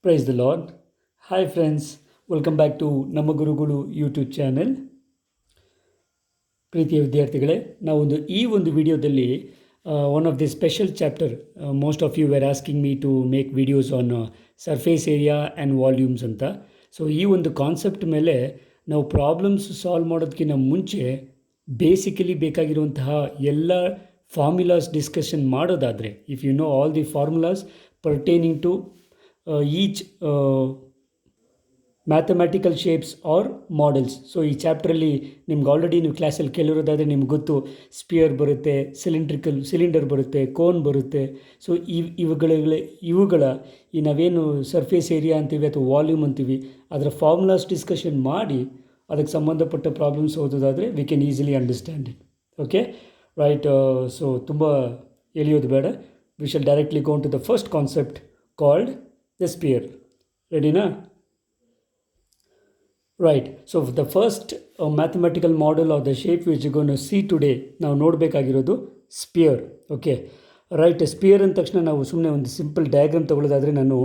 Price the lord. Hi friends, welcome back to ನಮ್ಮ ಗುರುಗಳು YouTube channel. ಪ್ರೀತಿಯ ವಿದ್ಯಾರ್ಥಿಗಳೇ, ನಾವೊಂದು ಈ ಒಂದು ವಿಡಿಯೋದಲ್ಲಿ one of the special chapter, most of you were asking me to make videos on surface area and volumes ಅಂತ. So ಈ ಒಂದು ಕಾನ್ಸೆಪ್ಟ್ ಮೇಲೆ ನಾವು ಪ್ರಾಬ್ಲಮ್ಸ್ ಸಾಲ್ವ್ ಮಾಡೋದಕ್ಕಿಂತ ಮುಂಚೆ ಬೇಸಿಕಲಿ ಬೇಕಾಗಿರುವಂತಹ ಎಲ್ಲ ಫಾರ್ಮುಲಾಸ್ ಡಿಸ್ಕಷನ್ ಮಾಡೋದಾದರೆ, if you know all the formulas pertaining to each mathematical shapes or models. So ಈ ಚಾಪ್ಟ್ರಲ್ಲಿ ನಿಮ್ಗೆ ಆಲ್ರೆಡಿ ನೀವು ಕ್ಲಾಸಲ್ಲಿ ಕೇಳಿರೋದಾದರೆ ನಿಮ್ಗೆ ಗೊತ್ತು, ಸ್ಪಿಯರ್ ಬರುತ್ತೆ, ಸಿಲಿಂಡರ್ ಬರುತ್ತೆ, ಕೋನ್ ಬರುತ್ತೆ. ಸೊ ಇವುಗಳ ಈ ನಾವೇನು ಸರ್ಫೇಸ್ ಏರಿಯಾ ಅಂತೀವಿ ಅಥವಾ ವಾಲ್ಯೂಮ್ ಅಂತೀವಿ, ಅದರ ಫಾರ್ಮುಲಾಸ್ ಡಿಸ್ಕಷನ್ ಮಾಡಿ ಅದಕ್ಕೆ ಸಂಬಂಧಪಟ್ಟ ಪ್ರಾಬ್ಲಮ್ಸ್ ಓದೋದಾದರೆ we can easily understand it. Okay right. So ತುಂಬ ಎಳಿಯೋದು ಬೇಡ, we shall directly go to the first concept called the sphere. Ready na? Right. So the first mathematical model or the shape which you're going to see today, ನಾವು ನೋಡಬೇಕಾಗಿರೋದು sphere. Okay right. Sphere ಅಂದ ತಕ್ಷಣ ನಾವು ಸುಮ್ಮನೆ ಒಂದು simple diagram ತೊಗೊಳ್ಳೋದಾದರೆ, ನಾನು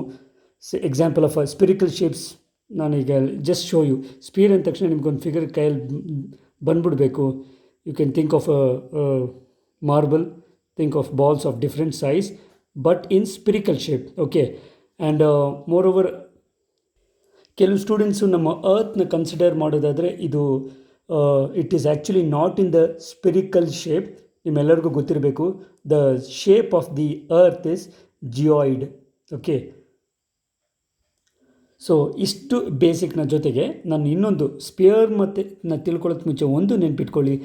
example of spherical shapes ನಾನೀಗ ಜಸ್ಟ್ ಶೋ ಯು. ಸ್ಪಿಯರ್ ಅಂದ ತಕ್ಷಣ ನಿಮ್ಗೊಂದು ಫಿಗರ್ ಕೈಯಲ್ಲಿ ಬಂದ್ಬಿಡಬೇಕು. You can think of marble, think of balls of different size but in spherical shape. Okay, and moreover ಕೆಲವು ಸ್ಟೂಡೆಂಟ್ಸು ನಮ್ಮ ಅರ್ತ್ನ ಕನ್ಸಿಡರ್ ಮಾಡೋದಾದರೆ ಇದು it is actually not in the spherical shape. ನಿಮ್ಮೆಲ್ಲರಿಗೂ ಗೊತ್ತಿರಬೇಕು, the shape of the earth is geoid. Okay, so ಇಷ್ಟು ಬೇಸಿಕ್ನ ಜೊತೆಗೆ ನಾನು ಇನ್ನೊಂದು ಸ್ಪಿಯರ್ ಮತ್ತು ನಾನು ತಿಳ್ಕೊಳ್ಳೋಕ್ಕೆ ಮುಂಚೆ ಒಂದು ನೆನ್ಪಿಟ್ಕೊಳ್ಳಿ,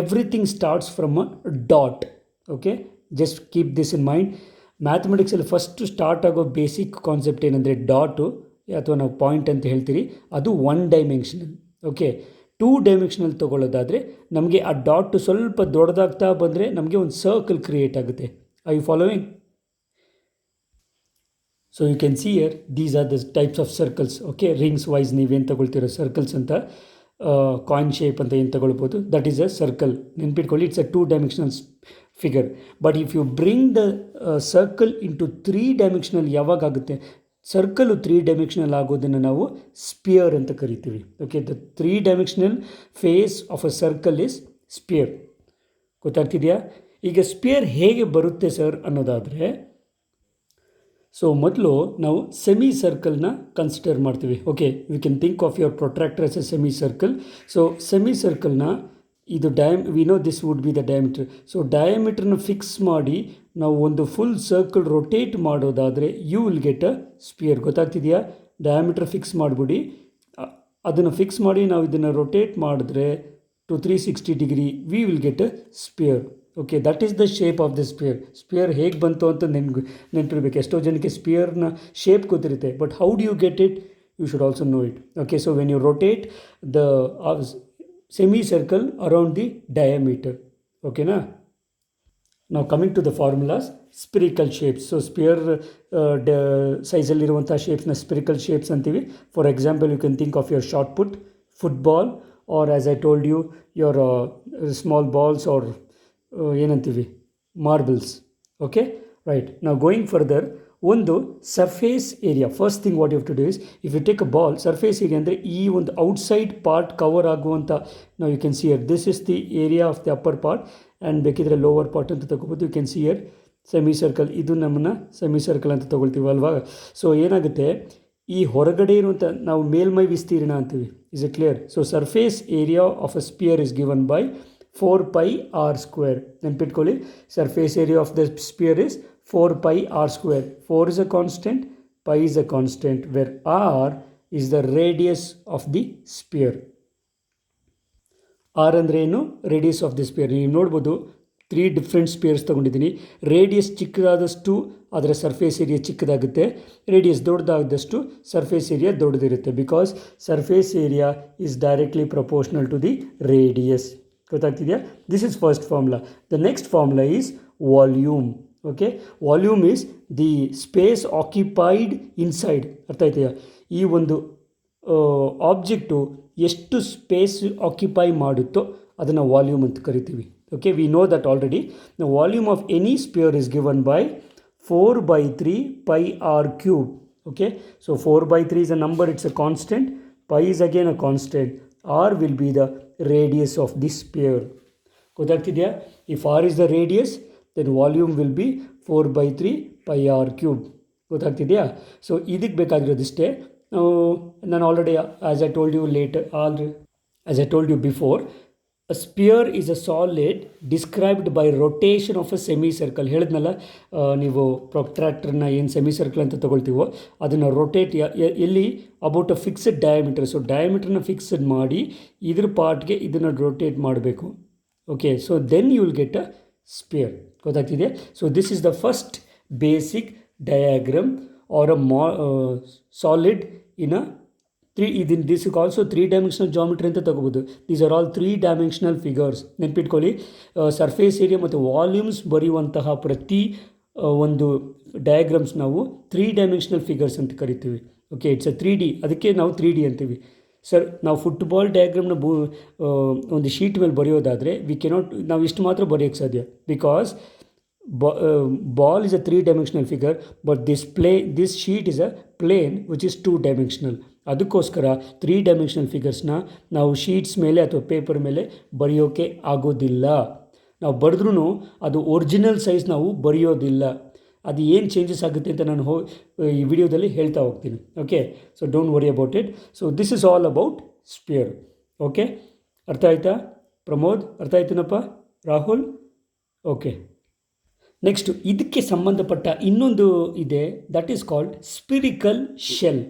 everything starts from a dot. Okay, just keep this in mind. ಮ್ಯಾಥಮೆಟಿಕ್ಸಲ್ಲಿ ಫಸ್ಟು ಸ್ಟಾರ್ಟ್ ಆಗೋ ಬೇಸಿಕ್ ಕಾನ್ಸೆಪ್ಟ್ ಏನಂದರೆ ಡಾಟು, ಅಥವಾ ನಾವು ಪಾಯಿಂಟ್ ಅಂತ ಹೇಳ್ತೀರಿ, ಅದು 1 ಡೈಮೆನ್ಷನಲ್. ಓಕೆ, 2 ಡೈಮೆನ್ಷನಲ್ ತೊಗೊಳ್ಳೋದಾದರೆ ನಮಗೆ ಆ ಡಾಟು ಸ್ವಲ್ಪ ದೊಡ್ಡದಾಗ್ತಾ ಬಂದರೆ ನಮಗೆ ಒಂದು ಸರ್ಕಲ್ ಕ್ರಿಯೇಟ್ ಆಗುತ್ತೆ. I you following? So you can see here, these are the types of circles. Okay, rings wise ನೀವೇನು ತಗೊಳ್ತಿರೋ ಸರ್ಕಲ್ಸ್ ಅಂತ, ಕಾಯಿನ್ ಶೇಪ್ ಅಂತ ಏನು ತಗೊಳ್ಬೋದು, ದಟ್ ಈಸ್ ಅ ಸರ್ಕಲ್. ನೆನ್ಪಿಟ್ಕೊಳ್ಳಿ, it's a 2 dimensional figure. But if you bring the circle into 3 dimensional, ಯಾವಾಗುತ್ತೆ circle 3 dimensional ಆಗೋದನ್ನು ನಾವು ಸ್ಪಿಯರ್ ಅಂತ ಕರಿತೀವಿ. Okay, the 3 dimensional face of a circle is spear. ಗೊತ್ತಾಗ್ತಿದೆಯಾ? ಈಗ ಸ್ಪಿಯರ್ ಹೇಗೆ ಬರುತ್ತೆ ಸರ್ ಅನ್ನೋದಾದರೆ, ಸೊ ಮೊದಲು ನಾವು ಸೆಮಿ ಸರ್ಕಲ್ನ ಕನ್ಸಿಡರ್ ಮಾಡ್ತೀವಿ. Okay, we can think of your protractor as a semi circle. So semi ಸರ್ಕಲ್ನ ಇದು we know this would be the diameter. So ಡಯಾಮೀಟರ್ನ ಫಿಕ್ಸ್ ಮಾಡಿ ನಾವು ಒಂದು ಫುಲ್ ಸರ್ಕಲ್ ರೊಟೇಟ್ ಮಾಡೋದಾದರೆ you will get a sphere. ಗೊತ್ತಾಗ್ತಿದೆಯಾ? Diameter fix ಮಾಡಿಬಿಡಿ, ಅದನ್ನು ಫಿಕ್ಸ್ ಮಾಡಿ ನಾವು ಇದನ್ನು ರೊಟೇಟ್ ಮಾಡಿದ್ರೆ to 360 degree we will get a spear. Okay, that is the shape of the sphere. Sphere ಹೇಗೆ ಬಂತು ಅಂತ ನೆನಪಿರ್ಬೇಕು. ಎಷ್ಟೋ ಜನಕ್ಕೆ ಸ್ಪಿಯರ್ನ ಶೇಪ್ ಗೊತ್ತಿರುತ್ತೆ, but how do you get it, you should also know it. Okay, so when you rotate the semicircle around the diameter. Okay na? Now coming to the formulas, spherical shapes. So sphere size alliruvanta shapes na spherical shapes antivi. For example, you can think of your shot put, football, or as I told you, your small balls, or ಏನಂತೀವಿ, marbles. Okay, right. Now going further, ಒಂದು surface area. First thing what you have to do is, if you take a ball, surface area ಅಂದರೆ ಈ ಒಂದು outside part cover ಆಗುವಂಥ, ನಾವು you can see here, this is the area of the upper part, and ಬೇಕಿದ್ರೆ lower part ಅಂತ ತಗೋಬೋದು. You can see here semi circle, ಇದು ನಮ್ಮನ್ನು ಸೆಮಿ ಸರ್ಕಲ್ ಅಂತ ತೊಗೊಳ್ತೀವಿ ಅಲ್ವಾ. ಸೊ ಏನಾಗುತ್ತೆ, ಈ ಹೊರಗಡೆ ಇರುವಂಥ ನಾವು ಮೇಲ್ಮೈ ವಿಸ್ತೀರ್ಣ ಅಂತೀವಿ. Is it clear? So surface area of a spear is given by 4πr². ನೆನ್ಪಿಟ್ಕೊಳ್ಳಿ, surface area of the spear is 4πr². 4 is a constant, pi is a constant, where r is the radius of the sphere. r ಅಂದರೆ ಏನು? Radius of the sphere. ನೀವು ನೋಡ್ಬೋದು 3 different spheres ತೊಗೊಂಡಿದ್ದೀನಿ. Radius ಚಿಕ್ಕದಾದಷ್ಟು ಅದರ surface area ಚಿಕ್ಕದಾಗುತ್ತೆ, radius ದೊಡ್ಡದಾದಷ್ಟು surface area ದೊಡ್ಡದಿರುತ್ತೆ, because surface area is directly proportional to the radius. ಗೊತ್ತಾಗ್ತಿದೆಯಾ? This is first formula. The next formula is volume. Okay, volume is the space occupied inside. ಅರ್ಥ ಆಯ್ತೆಯಾ? ಈ ಒಂದು ಆಬ್ಜೆಕ್ಟು ಎಷ್ಟು space occupy ಮಾಡುತ್ತೋ ಅದನ್ನು volume ಅಂತ ಕರಿತೀವಿ. Okay, we know that already. The volume of any spear is given by 4/3 πr cube. Okay, so 4 by 3 is a number, it's a constant. Pi is again a constant. R will be the radius of this sphere. ಗೊತ್ತಾಗ್ತಿದೆಯಾ? If R is the radius, then volume will be 4 by 3 pi r cube. ಗೊತ್ತಾಗ್ತಿದೆಯಾ? So ಇದಕ್ಕೆ ಬೇಕಾಗಿರೋದಿಷ್ಟೇ. ನಾನು already as I told you as I told you before, a sphere is a solid described by rotation of a semicircle. ಹೇಳಿದ್ನಲ್ಲ, ನೀವು ಪ್ರೊಟ್ರಾಕ್ಟರ್ನ ಏನು ಸೆಮಿಸರ್ಕಲ್ ಅಂತ ತೊಗೊಳ್ತೀವೋ ಅದನ್ನು rotate ಎಲ್ಲಿ about a fixed diameter. So ಡಯಾಮೀಟರ್ನ ಫಿಕ್ಸ್ಡ್ ಮಾಡಿ ಇದ್ರ ಪಾರ್ಟ್ಗೆ ಇದನ್ನು ರೊಟೇಟ್ ಮಾಡಬೇಕು. Okay, so then you will get a sphere. ಗೊತ್ತಾಗ್ತಿದೆ? So this is the first basic diagram or a solid in a this is also 3 dimensional geometry ಅಂತ ತಗೋಬೋದು. These are all 3 dimensional figures. ನೆನ್ಪಿಟ್ಕೊಳ್ಳಿ, surface area ಮತ್ತು volumes ಬರೆಯುವಂತಹ ಪ್ರತಿ ಒಂದು diagrams ನಾವು 3 dimensional figures ಅಂತ ಕರಿತೀವಿ. ಓಕೆ, ಇಟ್ಸ್ ಅ 3D, ಅದಕ್ಕೆ ನಾವು 3D ಅಂತೀವಿ. ಸರ್, ನಾವು ಫುಟ್ಬಾಲ್ ಡಯಾಗ್ರಾಮ್ನ ಒಂದು ಶೀಟ್ ಮೇಲೆ ಬರೆಯೋದಾದರೆ ನಾವು ಇಷ್ಟು ಮಾತ್ರ ಬರೆಯೋಕ್ಕೆ ಸಾಧ್ಯ. Because ball is a 3 dimensional figure, but this sheet is a plane which is 2 dimensional. ಅದಕ್ಕೋಸ್ಕರ 3 ಡೈಮೆನ್ಷನಲ್ ಫಿಗರ್ಸ್ನ ನಾವು ಶೀಟ್ಸ್ ಮೇಲೆ ಅಥವಾ ಪೇಪರ್ ಮೇಲೆ ಬರೆಯೋಕ್ಕೆ ಆಗೋದಿಲ್ಲ. ನಾವು ಬರೆದ್ರೂ ಅದು ಒರಿಜಿನಲ್ ಸೈಜ್ ನಾವು ಬರೆಯೋದಿಲ್ಲ. ಅದು ಏನು ಚೇಂಜಸ್ ಆಗುತ್ತೆ ಅಂತ ನಾನು ಈ ವಿಡಿಯೋದಲ್ಲಿ ಹೇಳ್ತಾ ಹೋಗ್ತೀನಿ. Okay, so don't worry about it. So this is all about sphere. Okay, ಅರ್ಥ ಆಯ್ತಾ ಪ್ರಮೋದ್? ಅರ್ಥ ಆಯ್ತನಪ್ಪ ರಾಹುಲ್? ಓಕೆ, ನೆಕ್ಸ್ಟು ಇದಕ್ಕೆ ಸಂಬಂಧಪಟ್ಟ ಇನ್ನೊಂದು ಇದೆ, that is called spherical shell.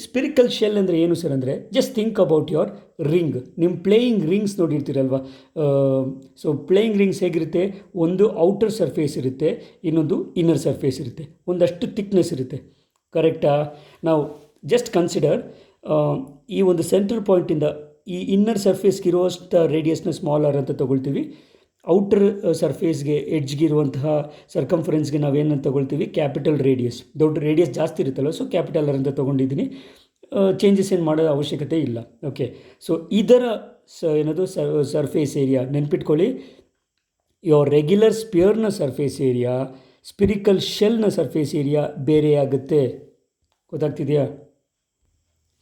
Spherical shell ಅಂದರೆ ಏನು ಸರ್ ಅಂದರೆ, just think about your ring. ನಿಮ್ಮ ಪ್ಲೇಯಿಂಗ್ ರಿಂಗ್ಸ್ ನೋಡಿರ್ತೀರಲ್ವ. ಸೊ ಪ್ಲೇಯಿಂಗ್ ರಿಂಗ್ಸ್ ಹೇಗಿರುತ್ತೆ, ಒಂದು ಔಟರ್ ಸರ್ಫೇಸ್ ಇರುತ್ತೆ, ಇನ್ನೊಂದು ಇನ್ನರ್ ಸರ್ಫೇಸ್ ಇರುತ್ತೆ, ಒಂದಷ್ಟು ಥಿಕ್ನೆಸ್ ಇರುತ್ತೆ. ಕರೆಕ್ಟಾ? ನಾವು ಜಸ್ಟ್ ಕನ್ಸಿಡರ್ ಈ ಒಂದು ಸೆಂಟ್ರಲ್ ಪಾಯಿಂಟಿಂದ ಈ ಇನ್ನರ್ ಸರ್ಫೇಸ್ಗೆ ಇರುವಷ್ಟು ರೇಡಿಯಸ್ನ ಸ್ಮಾಲರ್ ಅಂತ ತೊಗೊಳ್ತೀವಿ. ಔಟರ್ ಸರ್ಫೇಸ್ಗೆ ಎಡ್ಜ್ಗಿರುವಂತಹ ಸರ್ಕಂಫರೆನ್ಸ್ಗೆ ನಾವೇನಂತ ತೊಗೊಳ್ತೀವಿ, ಕ್ಯಾಪಿಟಲ್ ರೇಡಿಯಸ್. ದೊಡ್ಡ ರೇಡಿಯಸ್ ಜಾಸ್ತಿ ಇರುತ್ತಲ್ಲ, ಸೊ ಕ್ಯಾಪಿಟಲ್ ಆರ್ ಅಂತ ತೊಗೊಂಡಿದ್ದೀನಿ. ಚೇಂಜಸ್ ಏನು ಮಾಡೋ ಅವಶ್ಯಕತೆ ಇಲ್ಲ. ಓಕೆ, ಸೊ ಇದರ ಸರ್ಫೇಸ್ ಏರಿಯಾ ನೆನ್ಪಿಟ್ಕೊಳ್ಳಿ. ಯೋರ್ ರೆಗ್ಯುಲರ್ ಸ್ಪಿಯರ್ನ ಸರ್ಫೇಸ್ ಏರಿಯಾ, ಸ್ಪಿರಿಕಲ್ ಶೆಲ್ನ ಸರ್ಫೇಸ್ ಏರಿಯಾ ಬೇರೆ ಆಗುತ್ತೆ. ಗೊತ್ತಾಗ್ತಿದೆಯಾ?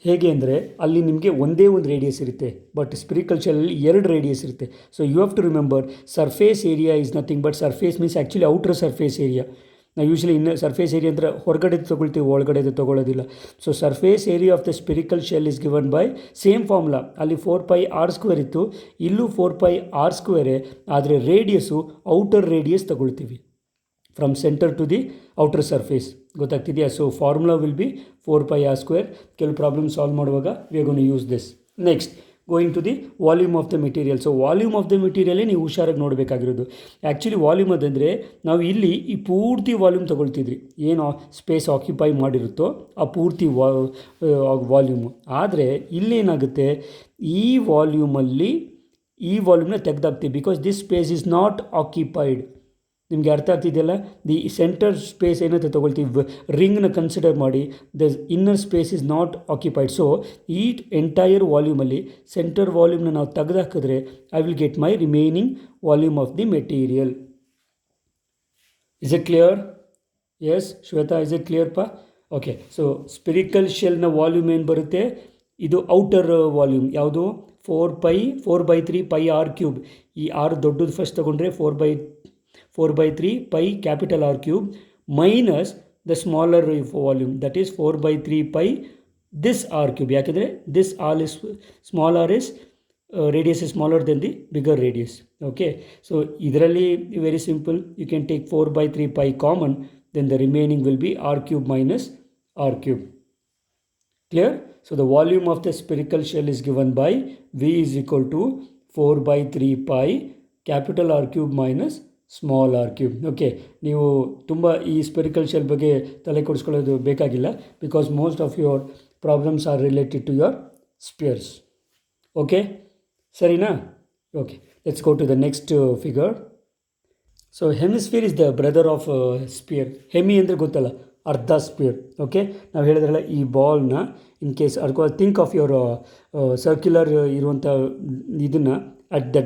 ಹೇಗೆ ಅಂದರೆ ಅಲ್ಲಿ ನಿಮಗೆ ಒಂದೇ ಒಂದು ರೇಡಿಯಸ್ ಇರುತ್ತೆ, ಬಟ್ ಸ್ಪಿರಿಕಲ್ ಶೆಲ್ಲಲ್ಲಿ 2 ರೇಡಿಯಸ್ ಇರುತ್ತೆ. So you have to remember, surface area is nothing but surface means actually outer surface area. ನಾವು ಯೂಶ್ವಲಿ ಸರ್ಫೇಸ್ ಏರಿಯಾ ಅಂದರೆ ಹೊರಗಡೆ ತೊಗೊಳ್ತೀವಿ, ಒಳಗಡೆ ತೊಗೊಳ್ಳೋದಿಲ್ಲ. So surface area of the spherical shell is given by same formula. ಅಲ್ಲಿ 4πr² ಇತ್ತು, ಇಲ್ಲೂ 4πr², ಆದರೆ ರೇಡಿಯಸ್ಸು ಔಟರ್ ರೇಡಿಯಸ್ ತಗೊಳ್ತೀವಿ from centre to the outer surface. ಗೊತ್ತಾಗ್ತಿದೆಯಾ? So formula will be 4πr². ಕೆಲವು ಪ್ರಾಬ್ಲಮ್ ಸಾಲ್ವ್ ಮಾಡುವಾಗ we are going to use this. Next going to the volume of the material. So volume of the ಮೆಟೀರಿಯಲೇ ನೀವು ಹುಷಾರಾಗಿ ನೋಡಬೇಕಾಗಿರೋದು. Actually volume ಅದಂದರೆ ನಾವು ಇಲ್ಲಿ ಈ ಪೂರ್ತಿ ವಾಲ್ಯೂಮ್ ತೊಗೊಳ್ತಿದ್ರಿ, ಏನು ಸ್ಪೇಸ್ ಆಕ್ಯುಪೈ ಮಾಡಿರುತ್ತೋ ಆ ಪೂರ್ತಿ ವಾಲ್ಯೂಮು. ಆದರೆ ಇಲ್ಲೇನಾಗುತ್ತೆ, ಈ ವಾಲ್ಯೂಮ್ನ ತೆಗೆದಾಕ್ತೀವಿ, because this space is not occupied. ನಿಮಗೆ ಅರ್ಥ ಆಗ್ತಿದೆಯಲ್ಲ? ದಿ ಸೆಂಟರ್ ಸ್ಪೇಸ್ ಏನಂತ ತೊಗೊಳ್ತೀವಿ, ರಿಂಗ್ನ ಕನ್ಸಿಡರ್ ಮಾಡಿ, the inner space is not occupied. So ಈ ಎಂಟೈರ್ ವಾಲ್ಯೂಮಲ್ಲಿ ಸೆಂಟರ್ ವಾಲ್ಯೂಮ್ನ ನಾವು ತೆಗೆದಾಕಿದ್ರೆ I will get my remaining volume of the material. Is a clear? Yes Shweta, is a clear ಪಾ? ಓಕೆ, ಸೊ ಸ್ಪಿರಿಕಲ್ ಶೆಲ್ನ ವಾಲ್ಯೂಮ್ ಏನು ಬರುತ್ತೆ, ಇದು ಔಟರ್ ವಾಲ್ಯೂಮ್. ಯಾವುದು? 4/3 πr³. ಈ ಆರ್ ದೊಡ್ಡದು ಫಸ್ಟ್ ತೊಗೊಂಡ್ರೆ 4/3 pi capital R³ minus the smaller volume, that is 4/3 pi this R³. ಯಾಕೆಂದರೆ this r is small r is radius is smaller than the bigger radius. Okay, so ಇದರಲ್ಲಿ very simple, you can take 4/3 pi common, then the remaining will be R³ minus R³. Clear? So the volume of the spherical shell is given by V is equal to 4/3 pi capital R³ minus small R³. Okay, ನೀವು ತುಂಬ ಈ spherical shell ಬಗ್ಗೆ ತಲೆ ಕೊಡಿಸ್ಕೊಳ್ಳೋದು ಬೇಕಾಗಿಲ್ಲ, because most of your problems are related to your spheres. Okay, ಸರಿನಾ? Okay, let's go to the next figure. So hemisphere is the brother of sphere. Hemi ಅಂದರೆ ಗೊತ್ತಲ್ಲ, ಅರ್ಧ ಸ್ಪಿಯರ್. ಓಕೆ, ನಾವು ಹೇಳಿದ್ರಲ್ಲ, ಈ ಬಾಲ್ನ in case think of your circular ಇರುವಂಥ ಇದನ್ನು ಅಟ್ ದ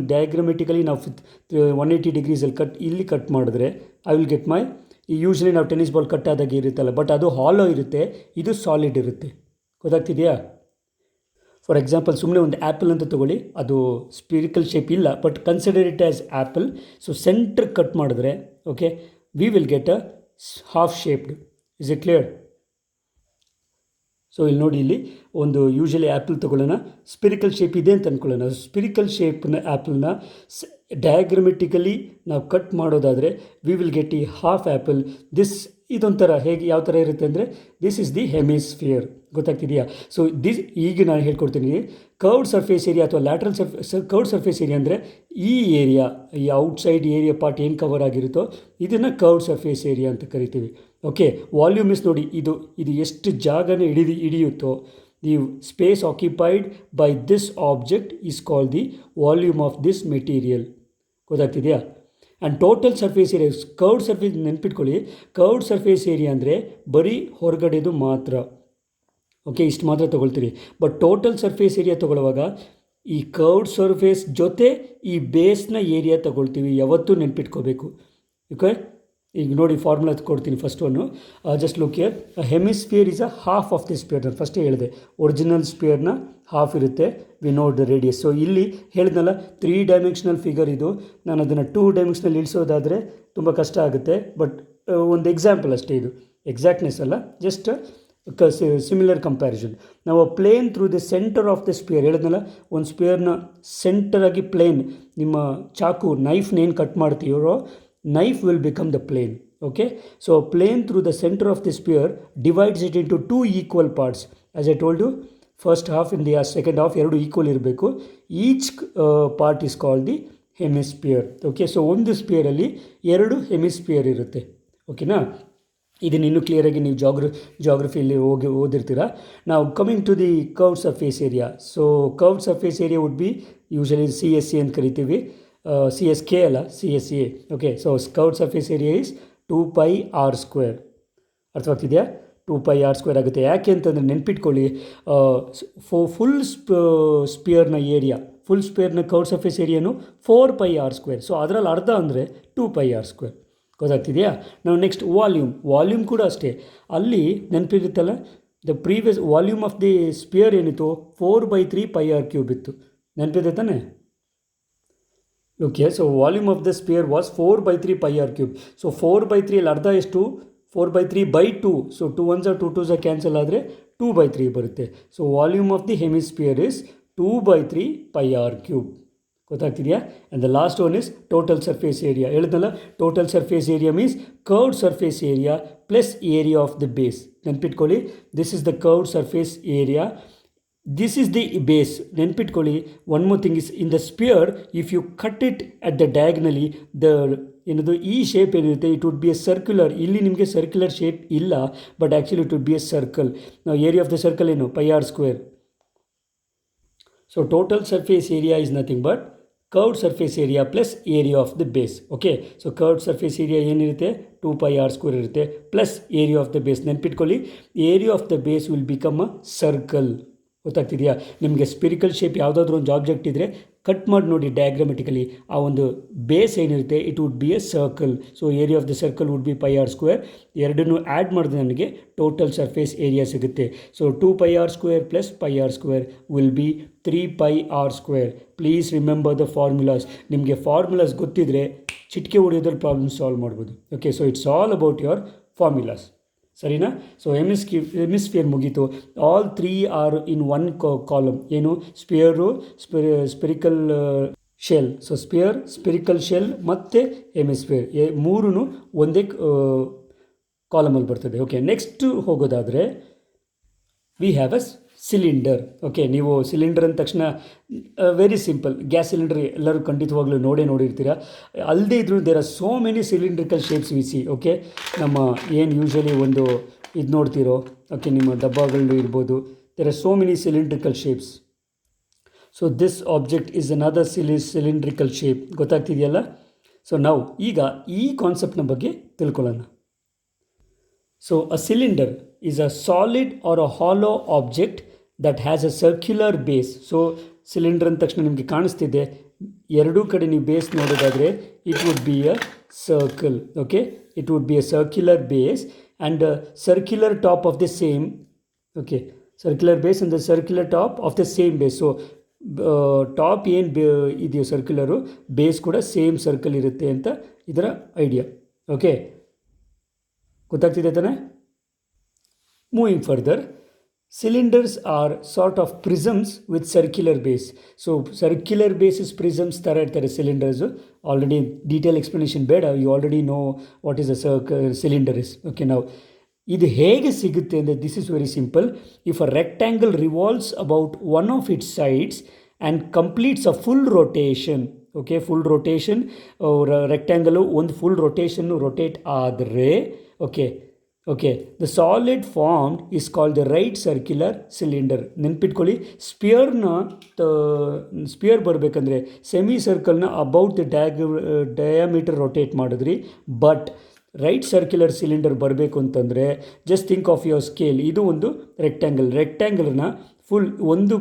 ಡಯಾಗ್ರಮೆಟಿಕಲಿ ನಾವು 180 ಡಿಗ್ರೀಸಲ್ಲಿ ಇಲ್ಲಿ ಕಟ್ ಮಾಡಿದ್ರೆ I will get my usually ನಾವು ಟೆನ್ನಿಸ್ ಬಾಲ್ ಕಟ್ ಆದಾಗ ಇರುತ್ತಲ್ಲ, ಬಟ್ ಅದು ಹಾಲೋ ಇರುತ್ತೆ, ಇದು ಸಾಲಿಡ್ ಇರುತ್ತೆ. ಗೊತ್ತಾಗ್ತಿದೆಯಾ? ಫಾರ್ ಎಕ್ಸಾಂಪಲ್ ಸುಮ್ಮನೆ ಒಂದು ಆ್ಯಪಲ್ ಅಂತ ತೊಗೊಳ್ಳಿ, ಅದು ಸ್ಪಿರಿಕಲ್ ಶೇಪ್ ಇಲ್ಲ, but consider it as apple. So centre cut ಮಾಡಿದ್ರೆ okay, we will get a half shaped. Is it clear? So ಇಲ್ಲಿ ನೋಡಿ, ಇಲ್ಲಿ ಒಂದು ಯೂಶಲಿ ಆ್ಯಪಲ್ ತೊಗೊಳ್ಳೋಣ, ಸ್ಪಿರಿಕಲ್ ಶೇಪ್ ಇದೆ ಅಂತ ಅಂದ್ಕೊಳ್ಳೋಣ. ಸ್ಪಿರಿಕಲ್ ಶೇಪ್ನ ಆ್ಯಪಲ್ನ ಡಯಾಗ್ರಮೆಟಿಕಲಿ ನಾವು ಕಟ್ ಮಾಡೋದಾದರೆ ವಿ ವಿಲ್ ಗೆಟ್ ಈ ಹಾಫ್ ಆ್ಯಪಲ್. ಇದೊಂಥರ ಹೇಗೆ ಯಾವ ಥರ ಇರುತ್ತೆ ಅಂದರೆ, ದಿಸ್ ಇಸ್ ದಿ ಹೆಮಿಸ್ಫಿಯರ್. ಗೊತ್ತಾಗ್ತಿದೆಯಾ? ಸೊ ಈಗ ನಾನು ಹೇಳ್ಕೊಡ್ತೀನಿ. ಕರ್ವ್ಡ್ ಸರ್ಫೇಸ್ ಏರಿಯಾ ಅಥವಾ ಲ್ಯಾಟ್ರಲ್ ಕರ್ವ್ಡ್ ಸರ್ಫೇಸ್ ಏರಿಯಾ ಅಂದರೆ ಈ ಏರಿಯಾ, ಈ ಔಟ್ಸೈಡ್ ಏರಿಯಾ ಪಾರ್ಟ್ ಏನು ಕವರ್ ಆಗಿರುತ್ತೋ ಇದನ್ನು ಕರ್ವ್ಡ್ ಸರ್ಫೇಸ್ ಏರಿಯಾ ಅಂತ ಕರಿತೀವಿ. ಓಕೆ, ವಾಲ್ಯೂಮ್ ಇಸ್ ನೋಡಿ, ಇದು ಎಷ್ಟು ಜಾಗನ ಹಿಡಿಯುತ್ತೋ, the space occupied by this object is called the volume of this material. ಗೊತ್ತಾಗ್ತಿದೆಯಾ? And total surface area, curved surface ನೆನ್ಪಿಟ್ಕೊಳ್ಳಿ, ಕರ್ವ್ಡ್ ಸರ್ಫೇಸ್ ಏರಿಯಾ ಅಂದರೆ ಬರೀ ಹೊರಗಡೆದು ಮಾತ್ರ. ಓಕೆ, ಇಷ್ಟು ಮಾತ್ರ ತೊಗೊಳ್ತೀರಿ. ಬಟ್ ಟೋಟಲ್ ಸರ್ಫೇಸ್ ಏರಿಯಾ ತೊಗೊಳ್ಳುವಾಗ ಈ ಕರ್ವ್ಡ್ ಸರ್ಫೇಸ್ ಜೊತೆ ಈ ಬೇಸ್ನ ಏರಿಯಾ ತೊಗೊಳ್ತೀವಿ, ಯಾವತ್ತೂ ನೆನ್ಪಿಟ್ಕೋಬೇಕು. ಓಕೆ, ಈಗ ನೋಡಿ ಫಾರ್ಮುಲಾ ಕೊಡ್ತೀನಿ. First one, just look here, hemisphere is a half of the sphere. ನಾನು ಫಸ್ಟೇ ಹೇಳಿದೆ, ಒರಿಜಿನಲ್ ಸ್ಪಿಯರ್ನ ಹಾಫ್ ಇರುತ್ತೆ, we note the radius. So ಇಲ್ಲಿ ಹೇಳಿದ್ನಲ್ಲ 3 ಡೈಮೆನ್ಷನಲ್ ಫಿಗರ್ ಇದು, ನಾನು ಅದನ್ನು 2 ಡೈಮೆನ್ಷನಲ್ ಇಳಿಸೋದಾದರೆ ತುಂಬ ಕಷ್ಟ ಆಗುತ್ತೆ. ಬಟ್ ಒಂದು ಎಕ್ಸಾಂಪಲ್ ಅಷ್ಟೇ, ಇದು ಎಕ್ಸಾಕ್ಟ್ನೆಸ್ ಅಲ್ಲ, ಜಸ್ಟ್ ಸಿಮಿಲರ್ ಕಂಪ್ಯಾರಿಸನ್. ನಾವು plane through the centre of the sphere ಹೇಳಿದ್ನಲ್ಲ, ಒಂದು ಸ್ಪಿಯರ್ನ ಸೆಂಟರಾಗಿ ಪ್ಲೇನ್, ನಿಮ್ಮ ಚಾಕು ನೈಫ್ನೇನು ಕಟ್ ಮಾಡ್ತೀರೋ, knife will become the plane. Okay, so plane through the center of the sphere divides it into 2 equal parts. As I told you, first half and the second half ಎರಡು equal ಇರಬೇಕು. Each part is called the hemisphere. Okay, so ಒಂದು ಸ್ಪಿಯರಲ್ಲಿ 2 hemisphere ಇರುತ್ತೆ. ಓಕೆನಾ? ಇದನ್ನು ಇನ್ನೂ ಕ್ಲಿಯರಾಗಿ ನೀವು ಜಾಗ್ರಫಿಯಲ್ಲಿ ಓದಿರ್ತೀರ. ನಾವು coming to the curved surface area. So curved surface area would be usually CSA ಅಂತ ಕರಿತೀವಿ. CSK ಅಲ್ಲ, CSA. Okay, so curved surface area is 2πr². ಅರ್ಥವಾಗ್ತಿದೆಯಾ? 2πr² ಆಗುತ್ತೆ. ಯಾಕೆ ಅಂತಂದರೆ ನೆನ್ಪಿಟ್ಕೊಳ್ಳಿ, ಫುಲ್ ಸ್ಪಿಯರ್ನ ಏರಿಯಾ, ಫುಲ್ ಸ್ಪಿಯರ್ನ ಕರ್ವ್ಡ್ ಸರ್ಫೇಸ್ ಏರಿಯಾನು 4πr². ಸೊ ಅದರಲ್ಲಿ ಅರ್ಧ ಅಂದರೆ 2πr². ಗೊತ್ತಾಗ್ತಿದೆಯಾ? ನಾವು ನೆಕ್ಸ್ಟ್ ವಾಲ್ಯೂಮ್ ಕೂಡ ಅಷ್ಟೇ. ಅಲ್ಲಿ ನೆನಪಿರುತ್ತಲ್ಲ, the previous volume of the sphere ಏನಿತ್ತು 4/3πr³ ಇತ್ತು. ನೆನಪಿದೆ ತಾನೆ? Okay, so volume of the sphere was 4/3πr³. So 4/3 ಅರ್ಧ ಎಷ್ಟು? 4/3/2. ಸೊ 2 1s 2 2s ಕ್ಯಾನ್ಸಲ್ ಆದರೆ 2/3 ಬರುತ್ತೆ. So volume of the hemisphere is 2/3πr³. ಗೊತ್ತಾಗ್ತಿದೆಯಾ? And the last one is total surface area. ಹೇಳಿದ್ನಲ್ಲ, total surface area means curved surface area plus area of the base. ನೆನ್ಪಿಟ್ಕೊಳ್ಳಿ, this is the curved surface area, this is the base. ನೆನ್ಪಿಟ್ಕೊಳ್ಳಿ, one more thing is, in the sphere if you cut it at the diagonally, ಏನದು ಈ shape ಏನಿರುತ್ತೆ, it would be a circular. ಇಲ್ಲಿ ನಿಮಗೆ circular shape ಇಲ್ಲ, but actually it would be a circle. ನಾವು area of the circle ಏನು? πr². So total surface area is nothing but curved surface area plus area of the base. Okay, so curved surface area ಏನಿರುತ್ತೆ? 2πr² ಇರುತ್ತೆ, plus area of the base. ನೆನ್ಪಿಟ್ಕೊಳ್ಳಿ, area of the base will become a circle. ಗೊತ್ತಾಗ್ತಿದೆಯಾ? ನಿಮಗೆ spherical shape ಯಾವುದಾದ್ರೂ ಒಂದು object ಇದ್ದರೆ cut ಮಾಡಿ ನೋಡಿ ಡಯಾಗ್ರಮೆಟಿಕಲಿ, ಆ ಒಂದು ಬೇಸ್ ಏನಿರುತ್ತೆ it would be a circle. So area of the circle would be πr². ಎರಡನ್ನೂ ಆ್ಯಡ್ ಮಾಡಿದ್ರೆ ನನಗೆ ಟೋಟಲ್ ಸರ್ಫೇಸ್ ಏರಿಯಾ ಸಿಗುತ್ತೆ. So 2πr² plus πr² will be 3πr². Please remember the formulas. ನಿಮಗೆ ಫಾರ್ಮುಲಾಸ್ ಗೊತ್ತಿದ್ದರೆ ಚಿಟಿಕೆ ಹೊಡೆಯೋದ್ರಲ್ಲಿ ಪ್ರಾಬ್ಲಮ್ ಸಾಲ್ವ್ ಮಾಡ್ಬೋದು. Okay, so it's all about your formulas. ಸರಿನಾ? So hemisphere ಮುಗೀತು. ಆಲ್ 3 ಆರ್ ಇನ್ 1 ಕಾಲಮ್. ಏನು? Sphere, ಸ್ಪಿರಿಕಲ್ shell. ಸೊ ಸ್ಪಿರಿಕಲ್ ಶೆಲ್ ಮತ್ತು hemisphere ಮೂರೂ ಒಂದೇ ಕಾಲಮಲ್ಲಿ ಬರ್ತದೆ. ಓಕೆ, ನೆಕ್ಸ್ಟ್ ಹೋಗೋದಾದರೆ we have a cylinder. Okay, ನೀವು ಸಿಲಿಂಡರ್ ಅಂದ ತಕ್ಷಣ ವೆರಿ ಸಿಂಪಲ್, ಗ್ಯಾಸ್ ಸಿಲಿಂಡರ್ ಎಲ್ಲರೂ ಖಂಡಿತವಾಗ್ಲೂ ನೋಡಿರ್ತೀರ. ಅಲ್ಲದೆ ಇದ್ರೂ there are so many cylindrical shapes we see. Okay, ನಮ್ಮ ಏನು ಯೂಶ್ವಲಿ ಒಂದು ಇದು ನೋಡ್ತಿರೋ, ಓಕೆ, ನಿಮ್ಮ ಡಬ್ಬಗಳು ಇರ್ಬೋದು, there are so many cylindrical shapes. So this object is another cylindrical shape. ಗೊತ್ತಾಗ್ತಿದೆಯಲ್ಲ? ಸೊ ನಾವು ಈಗ ಈ ಕಾನ್ಸೆಪ್ಟ್ನ ಬಗ್ಗೆ ತಿಳ್ಕೊಳ್ಳೋಣ. So a cylinder is a solid or a hollow object that has a circular base. So cylinder ಅಂದ ತಕ್ಷಣ ನಿಮಗೆ ಕಾಣಿಸ್ತಿದೆ, ಎರಡೂ ಕಡೆ ನೀವು ಬೇಸ್ ನೋಡೋದಾದರೆ it would be a circle. Okay, it would be a circular base and circular top of the same. Okay, circular base and the circular top of the same base. So top ಏನು ಇದೆಯೋ circular, base ಕೂಡ same circle ಇರುತ್ತೆ ಅಂತ ಇದರ idea. Okay, ಗೊತ್ತಾಗ್ತಿದೆ ತಾನೆ? Moving further, cylinders are sort of prisms with circular base. So circular basis prisms ಥರ ಇರ್ತಾರೆ cylinders. ಆಲ್ರೆಡಿ ಡೀಟೇಲ್ ಎಕ್ಸ್ಪ್ಲನೇಷನ್ ಬೇಡ, you already know what is a cylinder is. Okay, ನಾವು ಇದು ಹೇಗೆ ಸಿಗುತ್ತೆ ಅಂದರೆ this is very simple. If a rectangle revolves about one of its sides and completes a full rotation. Okay, full rotation, rectangle ಒಂದು full rotation rotate ಆದರೆ, okay, the solid formed is called the right circular cylinder. ನೆನ್ಪಿಟ್ಕೊಳ್ಳಿ, sphere ಬರಬೇಕಂದ್ರೆ semi ಸರ್ಕಲ್ನ about the diameter rotate ಮಾಡಿದ್ರಿ. But right circular cylinder ಬರಬೇಕು ಅಂತಂದರೆ just think of your scale. ಇದು ಒಂದು ರೆಕ್ಟ್ಯಾಂಗಲ್ನ ಫುಲ್ ಒಂದು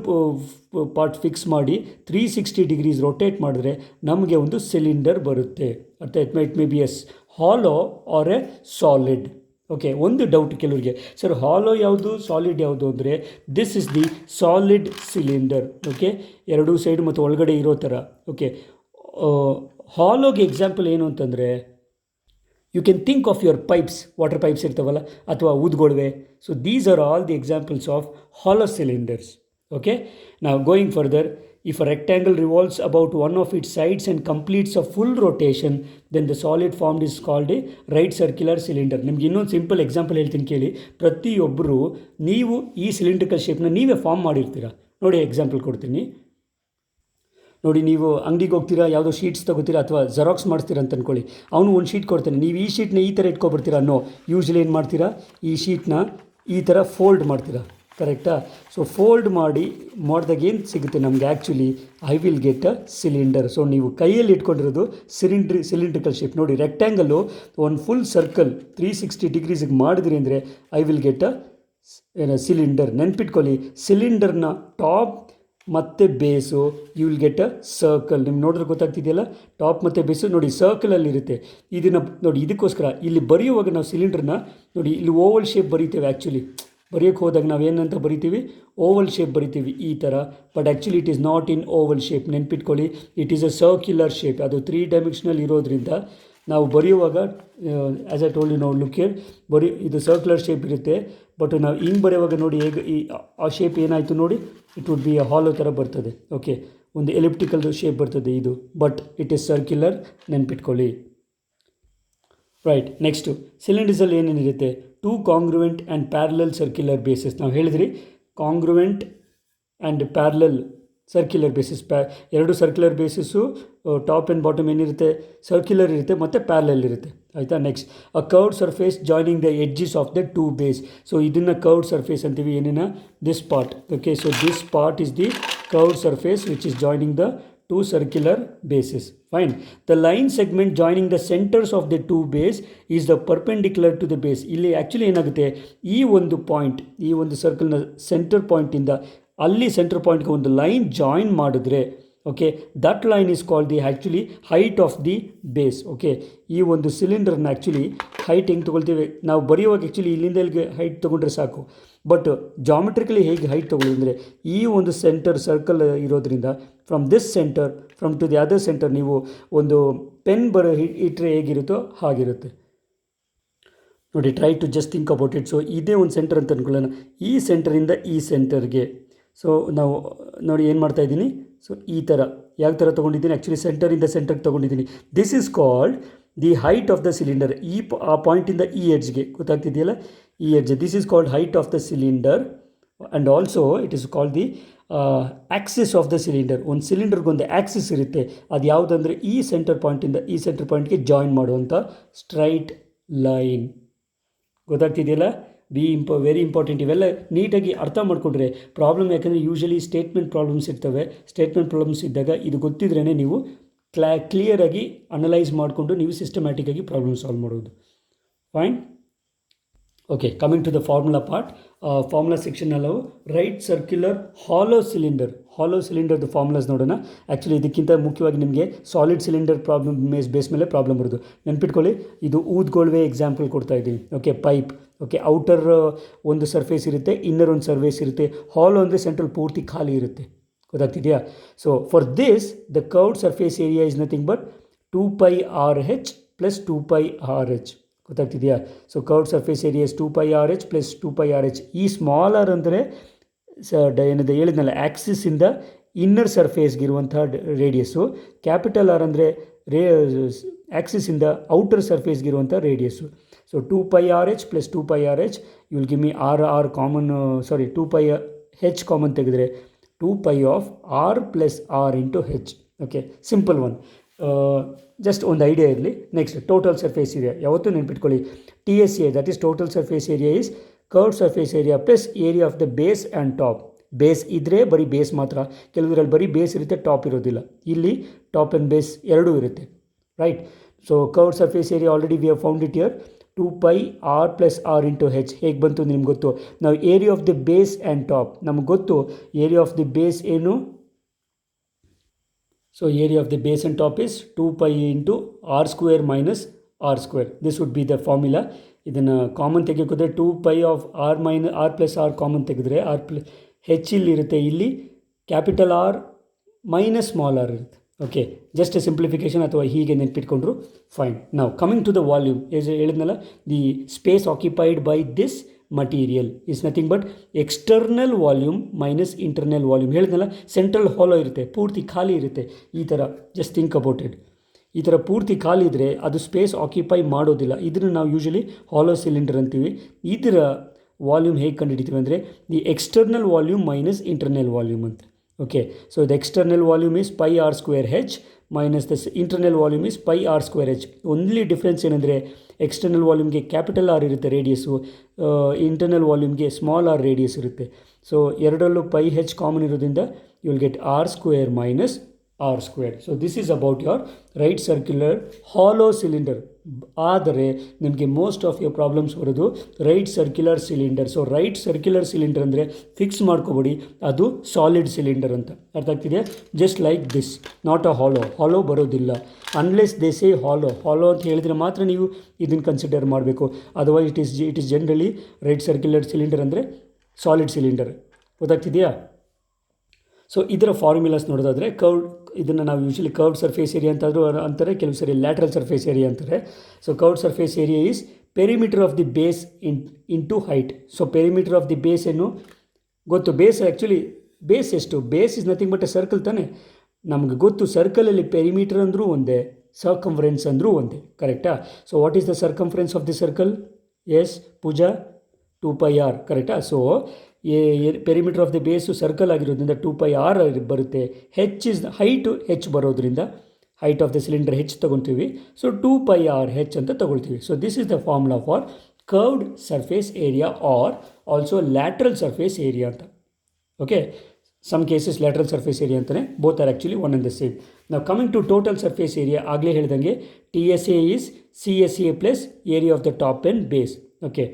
ಪಾರ್ಟ್ ಫಿಕ್ಸ್ ಮಾಡಿ 360 ಡಿಗ್ರೀಸ್ ರೊಟೇಟ್ ಮಾಡಿದ್ರೆ ನಮಗೆ ಒಂದು ಸಿಲಿಂಡರ್ ಬರುತ್ತೆ. ಅರ್ಥ it may be as hollow or a solid. Okay, ಒಂದು ಡೌಟ್ ಕೆಲವರಿಗೆ, ಸರ್ ಹಾಲೋ ಯಾವುದು ಸಾಲಿಡ್ ಯಾವುದು ಅಂದರೆ this is the solid cylinder. Okay, ಎರಡೂ ಸೈಡ್ ಮತ್ತು ಒಳಗಡೆ ಇರೋ ಥರ. ಓಕೆ, ಹಾಲೋಗೆ ಎಕ್ಸಾಂಪಲ್ ಏನು ಅಂತಂದರೆ you can think of your pipes, water pipes ಇರ್ತಾವಲ್ಲ, ಅಥವಾ ಊದ್ಗೊಳ್ವೆ. So these are all the examples of hollow cylinders. Okay, ನಾವು going further, if a rectangle revolves about one of its sides and completes a full rotation, then the solid formed is called a right circular cylinder. ನಿಮ್ಗೆ ಇನ್ನೊಂದು simple example ಹೇಳ್ತೀನಿ ಕೇಳಿ. ಪ್ರತಿಯೊಬ್ಬರು ನೀವು ಈ cylindrical ಶೇಪ್ನ ನೀವೇ form ಮಾಡಿರ್ತೀರ. ನೋಡಿ, ಎಕ್ಸಾಂಪಲ್ ಕೊಡ್ತೀನಿ ನೋಡಿ. ನೀವು ಅಂಗಡಿಗೆ ಹೋಗ್ತೀರಾ, ಯಾವುದೋ ಶೀಟ್ಸ್ ತೊಗೋತೀರಾ ಅಥವಾ ಜೆರಾಕ್ಸ್ ಮಾಡಿಸ್ತೀರಾ ಅಂತ ಅಂದ್ಕೊಳ್ಳಿ. ಅವನು ಒಂದು ಶೀಟ್ ಕೊಡ್ತಾನೆ, ನೀವು ಈ ಶೀಟ್ನ ಈ ಥರ ಇಟ್ಕೊಬರ್ತೀರಾ. ಯೂಶ್ವಲಿ ಏನು ಮಾಡ್ತೀರಾ, ಈ ಶೀಟ್ನ ಈ ಥರ ಫೋಲ್ಡ್ ಮಾಡ್ತೀರಾ. ಕರೆಕ್ಟಾ? ಸೊ ಫೋಲ್ಡ್ ಮಾಡಿದಾಗ ಏನು ಸಿಗುತ್ತೆ ನಮಗೆ, actually I will get a cylinder. So ನೀವು ಕೈಯಲ್ಲಿ ಇಟ್ಕೊಂಡಿರೋದು ಸಿಲಿಂಡ್ರಿಕಲ್ ಶೇಪ್. ನೋಡಿ, ರೆಕ್ಟ್ಯಾಂಗಲ್ಲು ಒಂದು ಫುಲ್ ಸರ್ಕಲ್ 360 ಡಿಗ್ರೀಸಿಗೆ ಮಾಡಿದ್ರಿ ಅಂದರೆ I will get a cylinder. ನೆನ್ಪಿಟ್ಕೊಳ್ಳಿ, ಸಿಲಿಂಡರ್ನ ಟಾಪ್ ಮತ್ತು base you will get a circle. ನಿಮ್ಗೆ ನೋಡಿದ್ರೆ ಗೊತ್ತಾಗ್ತಿದೆಯಲ್ಲ, ಟಾಪ್ ಮತ್ತು ಬೇಸು ನೋಡಿ ಸರ್ಕಲಲ್ಲಿರುತ್ತೆ. ಇದನ್ನು ನೋಡಿ, ಇದಕ್ಕೋಸ್ಕರ ಇಲ್ಲಿ ಬರೆಯುವಾಗ ನಾವು ಸಿಲಿಂಡ್ರನ್ನ ನೋಡಿ ಇಲ್ಲಿ ಓವಲ್ ಶೇಪ್ ಬರೀತೇವೆ. ಆ್ಯಕ್ಚುಲಿ ಬರೆಯೋಕ್ಕೆ ಹೋದಾಗ ನಾವು ಏನಂತ ಬರಿತೀವಿ, ಓವಲ್ ಶೇಪ್ ಬರಿತೀವಿ ಈ ಥರ. But actually it is not in oval shape. ನೆನ್ಪಿಟ್ಕೊಳ್ಳಿ, it is a circular shape. ಅದು 3 ಡೈಮೆನ್ಷನಲ್ ಇರೋದ್ರಿಂದ ನಾವು ಬರೆಯುವಾಗ ಆ್ಯಸ್ ಐ ಟೋಲ್ಡ್ ಯು, ನಾವು ಲುಕ್ ಹಿಯರ್, ಇದು ಸರ್ಕ್ಯುಲರ್ ಶೇಪ್ ಇರುತ್ತೆ. ಬಟ್ ನಾವು ಹಿಂಗೆ ಬರೆಯುವಾಗ ನೋಡಿ ಹೇಗೆ ಆ ಶೇಪ್ ಏನಾಯಿತು ನೋಡಿ, it would be a hollow ಥರ ಬರ್ತದೆ. ಓಕೆ, ಒಂದು ಎಲಿಪ್ಟಿಕಲ್ ಶೇಪ್ ಬರ್ತದೆ ಇದು, ಬಟ್ ಇಟ್ ಈಸ್ ಸರ್ಕ್ಯುಲರ್. ನೆನ್ಪಿಟ್ಕೊಳ್ಳಿ. ರೈಟ್, ನೆಕ್ಸ್ಟು ಸಿಲಿಂಡರ್ಸಲ್ಲಿ ಏನೇನಿರುತ್ತೆ, 2 congruent and parallel circular bases. ನಾವು ಹೇಳಿದ್ರಿ congruent and parallel circular bases. ಎರಡು circular bases top and bottom ಏನಿರುತ್ತೆ, ಸರ್ಕ್ಯುಲರ್ ಇರುತ್ತೆ ಮತ್ತು ಪ್ಯಾರಲಲ್ ಇರುತ್ತೆ. ಆಯಿತಾ? Next, a curved surface joining the edges of the 2 base. So ಇದನ್ನು ಕರ್ವ್ಡ್ ಸರ್ಫೇಸ್ ಅಂತೀವಿ. ಏನೇನ, this part. Okay, so this part is the curved surface which is joining the 2 circular bases. Fine. The line segment joining the centers of the 2 base is the perpendicular to the base. ಇಲ್ಲಿ actually ಏನಾಗುತ್ತೆ, ಈ ಒಂದು point, ಈ ಒಂದು ಸರ್ಕಲ್ನ centre ಪಾಯಿಂಟಿಂದ ಅಲ್ಲಿ centre ಪಾಯಿಂಟ್ಗೆ ಒಂದು line join ಮಾಡಿದ್ರೆ, okay, that line is called the actually height of the base. Okay, ಈ ಒಂದು ಸಿಲಿಂಡರ್ನ ಆ್ಯಕ್ಚುಲಿ ಹೈಟ್ ಹೆಂಗೆ ತೊಗೊಳ್ತೀವಿ ನಾವು ಬರೆಯುವಾಗ, ಆ್ಯಕ್ಚುಲಿ ಇಲ್ಲಿಂದ ಇಲ್ಲಿಗೆ ಹೈಟ್ ತೊಗೊಂಡ್ರೆ ಸಾಕು. ಬಟ್ ಜಾಮೆಟ್ರಿಕಲಿ ಹೇಗೆ ಹೈಟ್ ತೊಗೊಳ್ಳೋದಂದರೆ, ಈ ಒಂದು ಸೆಂಟರ್ ಸರ್ಕಲ್ ಇರೋದ್ರಿಂದ from this centre from to the other centre ನೀವು ಒಂದು ಪೆನ್ ಇಟ್ಟರೆ ಹೇಗಿರುತ್ತೋ ಹಾಗಿರುತ್ತೆ. ನೋಡಿ, try to just think about it. So ಇದೇ ಒಂದು ಸೆಂಟರ್ ಅಂತ ಅಂದ್ಕೊಳ್ಳೋಣ, ಈ ಸೆಂಟರಿಂದ ಈ ಸೆಂಟರ್ಗೆ. ಸೊ ನಾವು ನೋಡಿ ಏನು ಮಾಡ್ತಾಯಿದ್ದೀನಿ, ಸೊ ಈ ಥರ ಯಾವ ಥರ ತೊಗೊಂಡಿದ್ದೀನಿ, ಆ್ಯಕ್ಚುಲಿ ಸೆಂಟರಿಂದ ಸೆಂಟರ್ಗೆ ತೊಗೊಂಡಿದ್ದೀನಿ. This is called the height of the cylinder. ಆ ಪಾಯಿಂಟಿಂದ ಈ ಎಡ್ಜ್ಗೆ, ಗೊತ್ತಾಗ್ತಿದೆಯಲ್ಲ, ಈ edge, this is called height of the cylinder. And also it is called the Axis of the cylinder. ಒಂದು ಸಿಲಿಂಡರ್ಗೊಂದು ಆ್ಯಕ್ಸಿಸ್ ಇರುತ್ತೆ, ಅದು ಯಾವುದಂದರೆ ಈ ಸೆಂಟರ್ ಪಾಯಿಂಟಿಂದ ಈ ಸೆಂಟರ್ ಪಾಯಿಂಟ್ಗೆ ಜಾಯಿನ್ ಮಾಡುವಂಥ ಸ್ಟ್ರೈಟ್ ಲೈನ್. ಗೊತ್ತಾಗ್ತಿದೆಯಲ್ಲ, ವೆರಿ ಇಂಪಾರ್ಟೆಂಟ್. ಇವೆಲ್ಲ ನೀಟಾಗಿ ಅರ್ಥ ಮಾಡಿಕೊಂಡ್ರೆ ಪ್ರಾಬ್ಲಮ್, ಯಾಕಂದರೆ ಯೂಶಲಿ ಸ್ಟೇಟ್ಮೆಂಟ್ ಪ್ರಾಬ್ಲಮ್ಸ್ ಇರ್ತವೆ. ಸ್ಟೇಟ್ಮೆಂಟ್ ಪ್ರಾಬ್ಲಮ್ಸ್ ಇದ್ದಾಗ ಇದು ಗೊತ್ತಿದ್ರೇ ನೀವು ಕ್ಲಿಯರಾಗಿ ಅನಲೈಸ್ ಮಾಡಿಕೊಂಡು ನೀವು ಸಿಸ್ಟಮ್ಯಾಟಿಕ್ಕಾಗಿ ಪ್ರಾಬ್ಲಮ್ ಸಾಲ್ವ್ ಮಾಡೋದು. Fine. Okay, coming to the formula part. Formula ಸೆಕ್ಷನಲ್ಲಿ ನಾವು ರೈಟ್ ಸರ್ಕ್ಯುಲರ್ ಹಾಲೋ ಸಿಲಿಂಡರ್ದು ಫಾರ್ಮುಲಾಸ್ ನೋಡೋಣ. ಆ್ಯಕ್ಚುಲಿ ಇದಕ್ಕಿಂತ ಮುಖ್ಯವಾಗಿ ನಿಮಗೆ ಸಾಲಿಡ್ ಸಿಲಿಂಡರ್ ಪ್ರಾಬ್ಲಮ್ ಬೇಸ್ ಮೇಲೆ ಪ್ರಾಬ್ಲಮ್ ಬರೋದು. ನೆನ್ಪಿಟ್ಕೊಳ್ಳಿ, ಇದು ಊದ್ಗೊಳ್ವೆ ಎಕ್ಸಾಂಪಲ್ ಕೊಡ್ತಾ ಇದ್ದೀವಿ. Okay, pipe. ಓಕೆ, ಔಟರ್ ಒಂದು ಸರ್ಫೇಸ್ ಇರುತ್ತೆ, ಇನ್ನರ್ ಒಂದು ಸರ್ಫೇಸ್ ಇರುತ್ತೆ. ಹಾಲೋ ಅಂದರೆ ಸೆಂಟ್ರಲ್ ಪೂರ್ತಿ ಖಾಲಿ ಇರುತ್ತೆ. ಗೊತ್ತಾಗ್ತಿದೆಯಾ? So for this the curved surface area is nothing but 2πRH plus 2πRH. ಗೊತ್ತಾಗ್ತಿದೆಯಾ? So curved surface area is 2πRH plus 2πRH. ಈ ಸ್ಮಾಲ್ ಆರ್ ಅಂದರೆ ಏನಿದೆ ಹೇಳಿದ್ನಲ್ಲ, ಆ್ಯಕ್ಸಿಸಿಂದ ಇನ್ನರ್ ಸರ್ಫೇಸ್ಗಿರುವಂಥ ರೇಡಿಯಸ್ಸು. ಕ್ಯಾಪಿಟಲ್ ಆರ್ ಅಂದರೆ ಆ್ಯಕ್ಸಿಸಿಂದ ಔಟರ್ ಸರ್ಫೇಸ್ಗಿರುವಂಥ radius. So 2πRH plus 2πRH you will give me R common, 2πH common ತೆಗೆದರೆ 2π of R plus R into H. Okay, simple one. Just ಒಂದು ಐಡಿಯಾ ಇರಲಿ. ನೆಕ್ಸ್ಟ್, ಟೋಟಲ್ ಸರ್ಫೇಸ್ ಏರಿಯಾ ಯಾವತ್ತೂ ನೆನ್ಪಿಟ್ಕೊಳ್ಳಿ. TSA, that is total surface area is curved surface area plus area of the base and top. Base ಇದ್ದರೆ ಬರೀ base ಮಾತ್ರ, ಕೆಲವರಲ್ಲಿ ಬರೀ base ಇರುತ್ತೆ, ಟಾಪ್ ಇರೋದಿಲ್ಲ. ಇಲ್ಲಿ ಟಾಪ್ ಆ್ಯಂಡ್ ಬೇಸ್ ಎರಡೂ ಇರುತ್ತೆ, right? So curved surface area already we have found it here. 2πR plus R into H. ಹೇಗೆ ಬಂತು ನಿಮ್ಗೆ ಗೊತ್ತು. ನಾವು area of the base and top ನಮ್ಗೆ ಗೊತ್ತು. ಏರಿಯಾ ಆಫ್ ದಿ ಬೇಸ್ ಏನು? So area of the base and top is 2π into R square minus R square. This would be the formula. ಇದನ್ನು common ತೆಗೆಯೋದ್ರೆ 2π of R plus R common ತೆಗೆದ್ರೆ H ಇಲ್ಲಿರುತ್ತೆ, ಇಲ್ಲಿ capital R minus small R ಇರುತ್ತೆ. Okay, just a simplification ಅಥವಾ ಹೀಗೆ ನೆನ್ಪಿಟ್ಕೊಂಡ್ರು fine. ನಾವು coming to the volume, ಹೇಳಿದ್ನಲ್ಲ, the space occupied by this material is nothing but external volume minus internal volume. ಹೇಳಿದ್ನಲ್ಲ, central hollow ಇರುತ್ತೆ, ಪೂರ್ತಿ ಖಾಲಿ ಇರುತ್ತೆ. ಈ ಥರ ಜಸ್ಟ್ ಥಿಂಕ್ ಅಬೌಟ್ ಇಟ್. ಈ ಥರ ಪೂರ್ತಿ ಖಾಲಿ ಇದ್ದರೆ ಅದು ಸ್ಪೇಸ್ ಆಕ್ಯುಪೈ ಮಾಡೋದಿಲ್ಲ. ಇದನ್ನು ನಾವು ಯೂಶಲಿ ಹಾಲೋ ಸಿಲಿಂಡರ್ ಅಂತೀವಿ. ಇದರ ವಾಲ್ಯೂಮ್ ಹೇಗೆ ಕಂಡುಹಿಡಿತೀವಿ ಅಂದರೆ the external volume minus internal volume ಅಂತ. Okay, so the external volume is pi r square h minus the internal volume is pi r square h. Only difference ಏನಂದರೆ external ವಾಲ್ಯೂಮ್ಗೆ capital R ಇರುತ್ತೆ radius, internal ವಾಲ್ಯೂಮ್ಗೆ small R radius ಇರುತ್ತೆ. So ಎರಡರಲ್ಲೂ pi H common ಇರೋದ್ರಿಂದ you will get R square minus R square. So this is about your right circular hollow cylinder. ಆದರೆ ನಿಮಗೆ most of your problems ಬರೋದು right circular cylinder. So right circular cylinder ಅಂದರೆ fix ಮಾಡ್ಕೊಬೇಡಿ, ಅದು solid cylinder ಅಂತ. ಅರ್ಥ ಆಗ್ತಿದೆಯಾ? Just like this, not a hollow ಬರೋದಿಲ್ಲ. ಅನ್ಲೆಸ್ ದೇ ಸೇ ಹಾಲೋ ಅಂತ ಹೇಳಿದರೆ ಮಾತ್ರ ನೀವು ಇದನ್ನು ಕನ್ಸಿಡರ್ ಮಾಡಬೇಕು. Otherwise it is generally right circular cylinder ಅಂದರೆ ಸಾಲಿಡ್ ಸಿಲಿಂಡರ್. ಗೊತ್ತಾಗ್ತಿದೆಯಾ? ಸೊ ಇದರ ಫಾರ್ಮುಲಾಸ್ ನೋಡೋದಾದರೆ ಇದನ್ನು ನಾವು ಯೂಶಲಿ ಕರ್ವ್ಡ್ ಸರ್ಫೇಸ್ ಏರಿಯಾ ಅಂತಾದರೂ ಅಂತಾರೆ, ಕೆಲವು ಸರಿ ಲ್ಯಾಟ್ರಲ್ ಸರ್ಫೇಸ್ ಏರಿಯಾ ಅಂತಾರೆ. So curved surface area is perimeter of the base into height. So perimeter of the base ಏನು ಗೊತ್ತು? ಬೇಸ್ ಆ್ಯಕ್ಚುಲಿ ಬೇಸ್ ಎಷ್ಟು? Base is nothing but A circle ತಾನೆ. ನಮಗೆ ಗೊತ್ತು ಸರ್ಕಲಲ್ಲಿ ಪೆರಿಮೀಟರ್ ಅಂದರೂ ಒಂದೇ, ಸರ್ಕಂಫರೆನ್ಸ್ ಅಂದರೂ ಒಂದೇ, ಕರೆಕ್ಟಾ? So what is the circumference of the circle? Yes Pooja, 2πr, ಕರೆಕ್ಟಾ? So perimeter of the base circle ಆಗಿರೋದ್ರಿಂದ 2πr ಬರುತ್ತೆ. ಹೆಚ್ ಇಸ್ ಹೈಟು, ಹೆಚ್ ಬರೋದ್ರಿಂದ height of the cylinder H ತೊಗೊತೀವಿ. ಸೊ 2πr ಹೆಚ್ ಅಂತ ತೊಗೊಳ್ತೀವಿ. So this is the formula for curved surface area or also lateral surface area ಅಂತ. Okay, some cases lateral surface area ಅಂತಲೇ, both are actually one and the same. ನಾವು coming to total surface area, ಆಗಲೇ ಹೇಳಿದಂಗೆ TSA is CSA plus area of the top and base. Okay,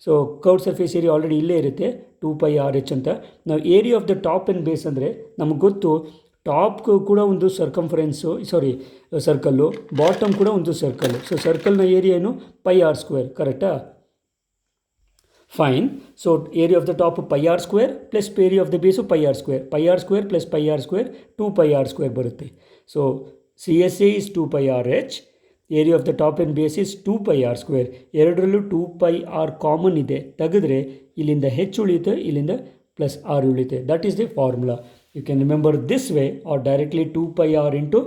so curved surface area already ಇಲ್ಲೇ ಇರುತ್ತೆ, 2πRH ಅಂತ. ನಾವು area of the top and base ಅಂದರೆ ನಮಗೆ ಗೊತ್ತು, ಟಾಪ್ ಕೂಡ ಒಂದು ಸರ್ಕಲ್ಲು, ಬಾಟಮ್ ಕೂಡ ಒಂದು ಸರ್ಕಲ್ಲು. ಸೊ ಸರ್ಕಲ್ನ ಏರಿಯಾ ಏನು? πr ಸ್ಕ್ವೇರ್, ಕರೆಕ್ಟಾ? Fine. So area of the top πr square plus area of the base πr square plus πr square 2πr square ಬರುತ್ತೆ. So CSA is 2πRH, area of the top and base is 2πr square. ಎರಡರಲ್ಲೂ 2πr common ಇದೆ, ತೆಗೆದ್ರೆ ಇಲ್ಲಿಂದ H ಉಳಿಯುತ್ತೆ, ಇಲ್ಲಿಂದ plus R ಉಳಿಯುತ್ತೆ. That is the formula. You can remember this way or directly 2πr into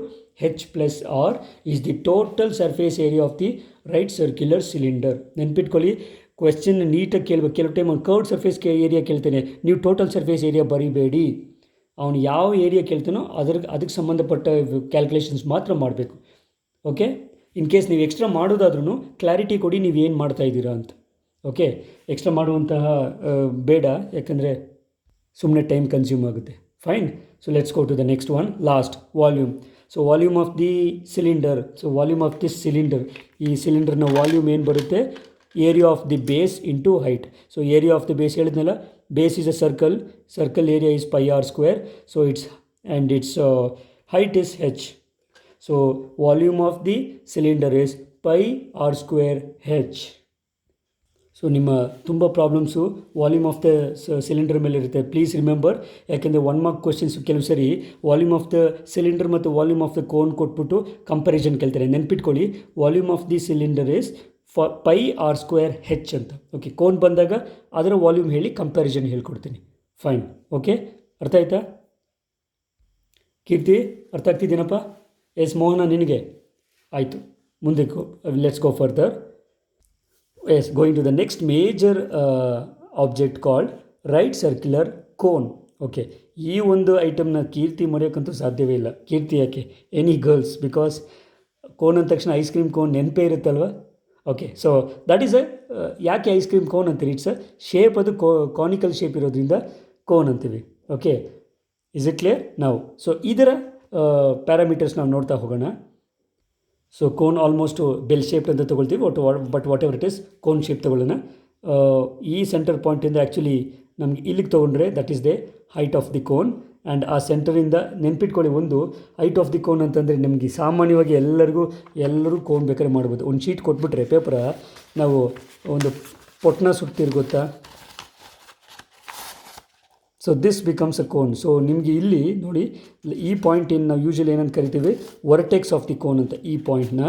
H plus R is the total surface area of the right circular cylinder. ನೆನ್ಪಿಟ್ಕೊಳ್ಳಿ, question ನೀಟಾಗಿ ಕೇಳಬೇಕು. ಕೆಲವು ಟೈಮ್ ಅವ್ನು curved surface area ಕೇಳ್ತೇನೆ, ನೀವು total surface area ಬರೀಬೇಡಿ. ಅವನು ಯಾವ area ಕೇಳ್ತಾನೋ ಅದಕ್ಕೆ ಸಂಬಂಧಪಟ್ಟ ಕ್ಯಾಲ್ಕುಲೇಷನ್ಸ್ ಮಾತ್ರ ಮಾಡಬೇಕು. ಓಕೆ, ಇನ್ ಕೇಸ್ ನೀವು ಎಕ್ಸ್ಟ್ರಾ ಮಾಡೋದಾದ್ರೂ ಕ್ಲಾರಿಟಿ ಕೊಡಿ, ನೀವು ಏನು ಮಾಡ್ತಾ ಇದ್ದೀರಾ ಅಂತ. ಓಕೆ, ಎಕ್ಸ್ಟ್ರಾ ಮಾಡುವಂತಹ ಬೇಡ, ಯಾಕಂದರೆ ಸುಮ್ಮನೆ ಟೈಮ್ ಕನ್ಸ್ಯೂಮ್ ಆಗುತ್ತೆ. Fine. So let's go to the next one, last, volume. So volume of the cylinder. So volume of this cylinder, ಈ ಸಿಲಿಂಡರ್ನ ವಾಲ್ಯೂಮ್ ಏನು ಬರುತ್ತೆ? Area of the base into height. So area of the base ಹೇಳಿದ್ನಲ್ಲ, base is a circle area is pi r square, so its height is h. So volume of the cylinder is pi r square h. So ನಿಮ್ಮ ತುಂಬ problems volume of the cylinder ಮೇಲೆ ಇರುತ್ತೆ. Please remember, ಯಾಕೆಂದರೆ 1 mark questions ಕೆಲವು ಸರಿ volume of the cylinder ಮತ್ತು volume of the cone ಕೊಟ್ಬಿಟ್ಟು comparison ಕೇಳ್ತಾರೆ. ನೆನ್ಪಿಟ್ಕೊಳ್ಳಿ, volume of the cylinder is pi R square H ಅಂತ. ಓಕೆ, ಕೋನ್ ಬಂದಾಗ ಅದರ ವಾಲ್ಯೂಮ್ ಹೇಳಿ ಕಂಪ್ಯಾರಿಸನ್ ಹೇಳ್ಕೊಡ್ತೀನಿ. ಫೈನ್, ಓಕೆ, ಅರ್ಥ ಆಯ್ತಾ? ಕೀರ್ತಿ, ಅರ್ಥ ಆಗ್ತಿದ್ದೀನಪ್ಪ? ಎಸ್ ಮೋಹನ, ನಿನಗೆ ಆಯಿತು. ಮುಂದೆ let's go further. Yes, going to the next major object called right circular cone. Okay, ಈ ಒಂದು ಐಟಮ್ನ ಕೀರ್ತಿ ಮರೆಯೋಕ್ಕಂತೂ ಸಾಧ್ಯವೇ ಇಲ್ಲ. ಕೀರ್ತಿ ಯಾಕೆ, ಎನಿ ಗರ್ಲ್ಸ್, ಬಿಕಾಸ್ ಕೋನ್ ಅಂದ ತಕ್ಷಣ ಐಸ್ ಕ್ರೀಮ್ ಕೋನ್ ನೆನಪೇ ಇರುತ್ತಲ್ವ. ಓಕೆ, ಸೊ ದಟ್ ಈಸ್ ಯಾಕೆ ಐಸ್ ಕ್ರೀಮ್ ಕೋನ್ ಅಂತೀರಿ? ಇಟ್ಸ್ ಶೇಪ್, ಅದು ಕಾನಿಕಲ್ ಶೇಪ್ ಇರೋದ್ರಿಂದ ಕೋನ್ ಅಂತೀವಿ. ಓಕೆ, ಇಸ್ ಇಟ್ ಕ್ಲಿಯರ್ ನಾವು? ಸೊ ಇದರ ಪ್ಯಾರಾಮೀಟರ್ಸ್ ನಾವು ನೋಡ್ತಾ ಹೋಗೋಣ. So cone almost bell shape ಅಂತ ತೊಗೊಳ್ತೀವಿ, but whatever it is, cone shape ತೊಗೊಳ್ಳೋಣ. ಈ ಸೆಂಟರ್ ಪಾಯಿಂಟಿಂದ ಆ್ಯಕ್ಚುಲಿ ನಮಗೆ ಇಲ್ಲಿಗೆ ತೊಗೊಂಡ್ರೆ that is the height of the cone. And ಆ ಸೆಂಟರಿಂದ ನೆನ್ಪಿಟ್ಕೊಳ್ಳಿ, ಒಂದು ಹೈಟ್ ಆಫ್ ದಿ ಕೋನ್ ಅಂತಂದರೆ ನಮಗೆ ಸಾಮಾನ್ಯವಾಗಿ ಎಲ್ಲರೂ ಕೋನ್ ಬೇಕಾದ್ರೆ ಮಾಡ್ಬೋದು. ಒಂದು ಶೀಟ್ ಕೊಟ್ಬಿಟ್ರೆ ಪೇಪರ, ನಾವು ಒಂದು ಪೊಟ್ನ ಸುಡ್ತೀರಿ ಗೊತ್ತಾ? So this becomes a cone. So ನಿಮಗೆ ಇಲ್ಲಿ ನೋಡಿ, ಈ ಪಾಯಿಂಟ್ ಏನು ನಾವು ಯೂಶಲಿ ಏನಂತ ಕರಿತೀವಿ, ವರ್ಟೆಕ್ಸ್ ಆಫ್ ದಿ ಕೋನ್ ಅಂತ, ಈ ಪಾಯಿಂಟ್ನ.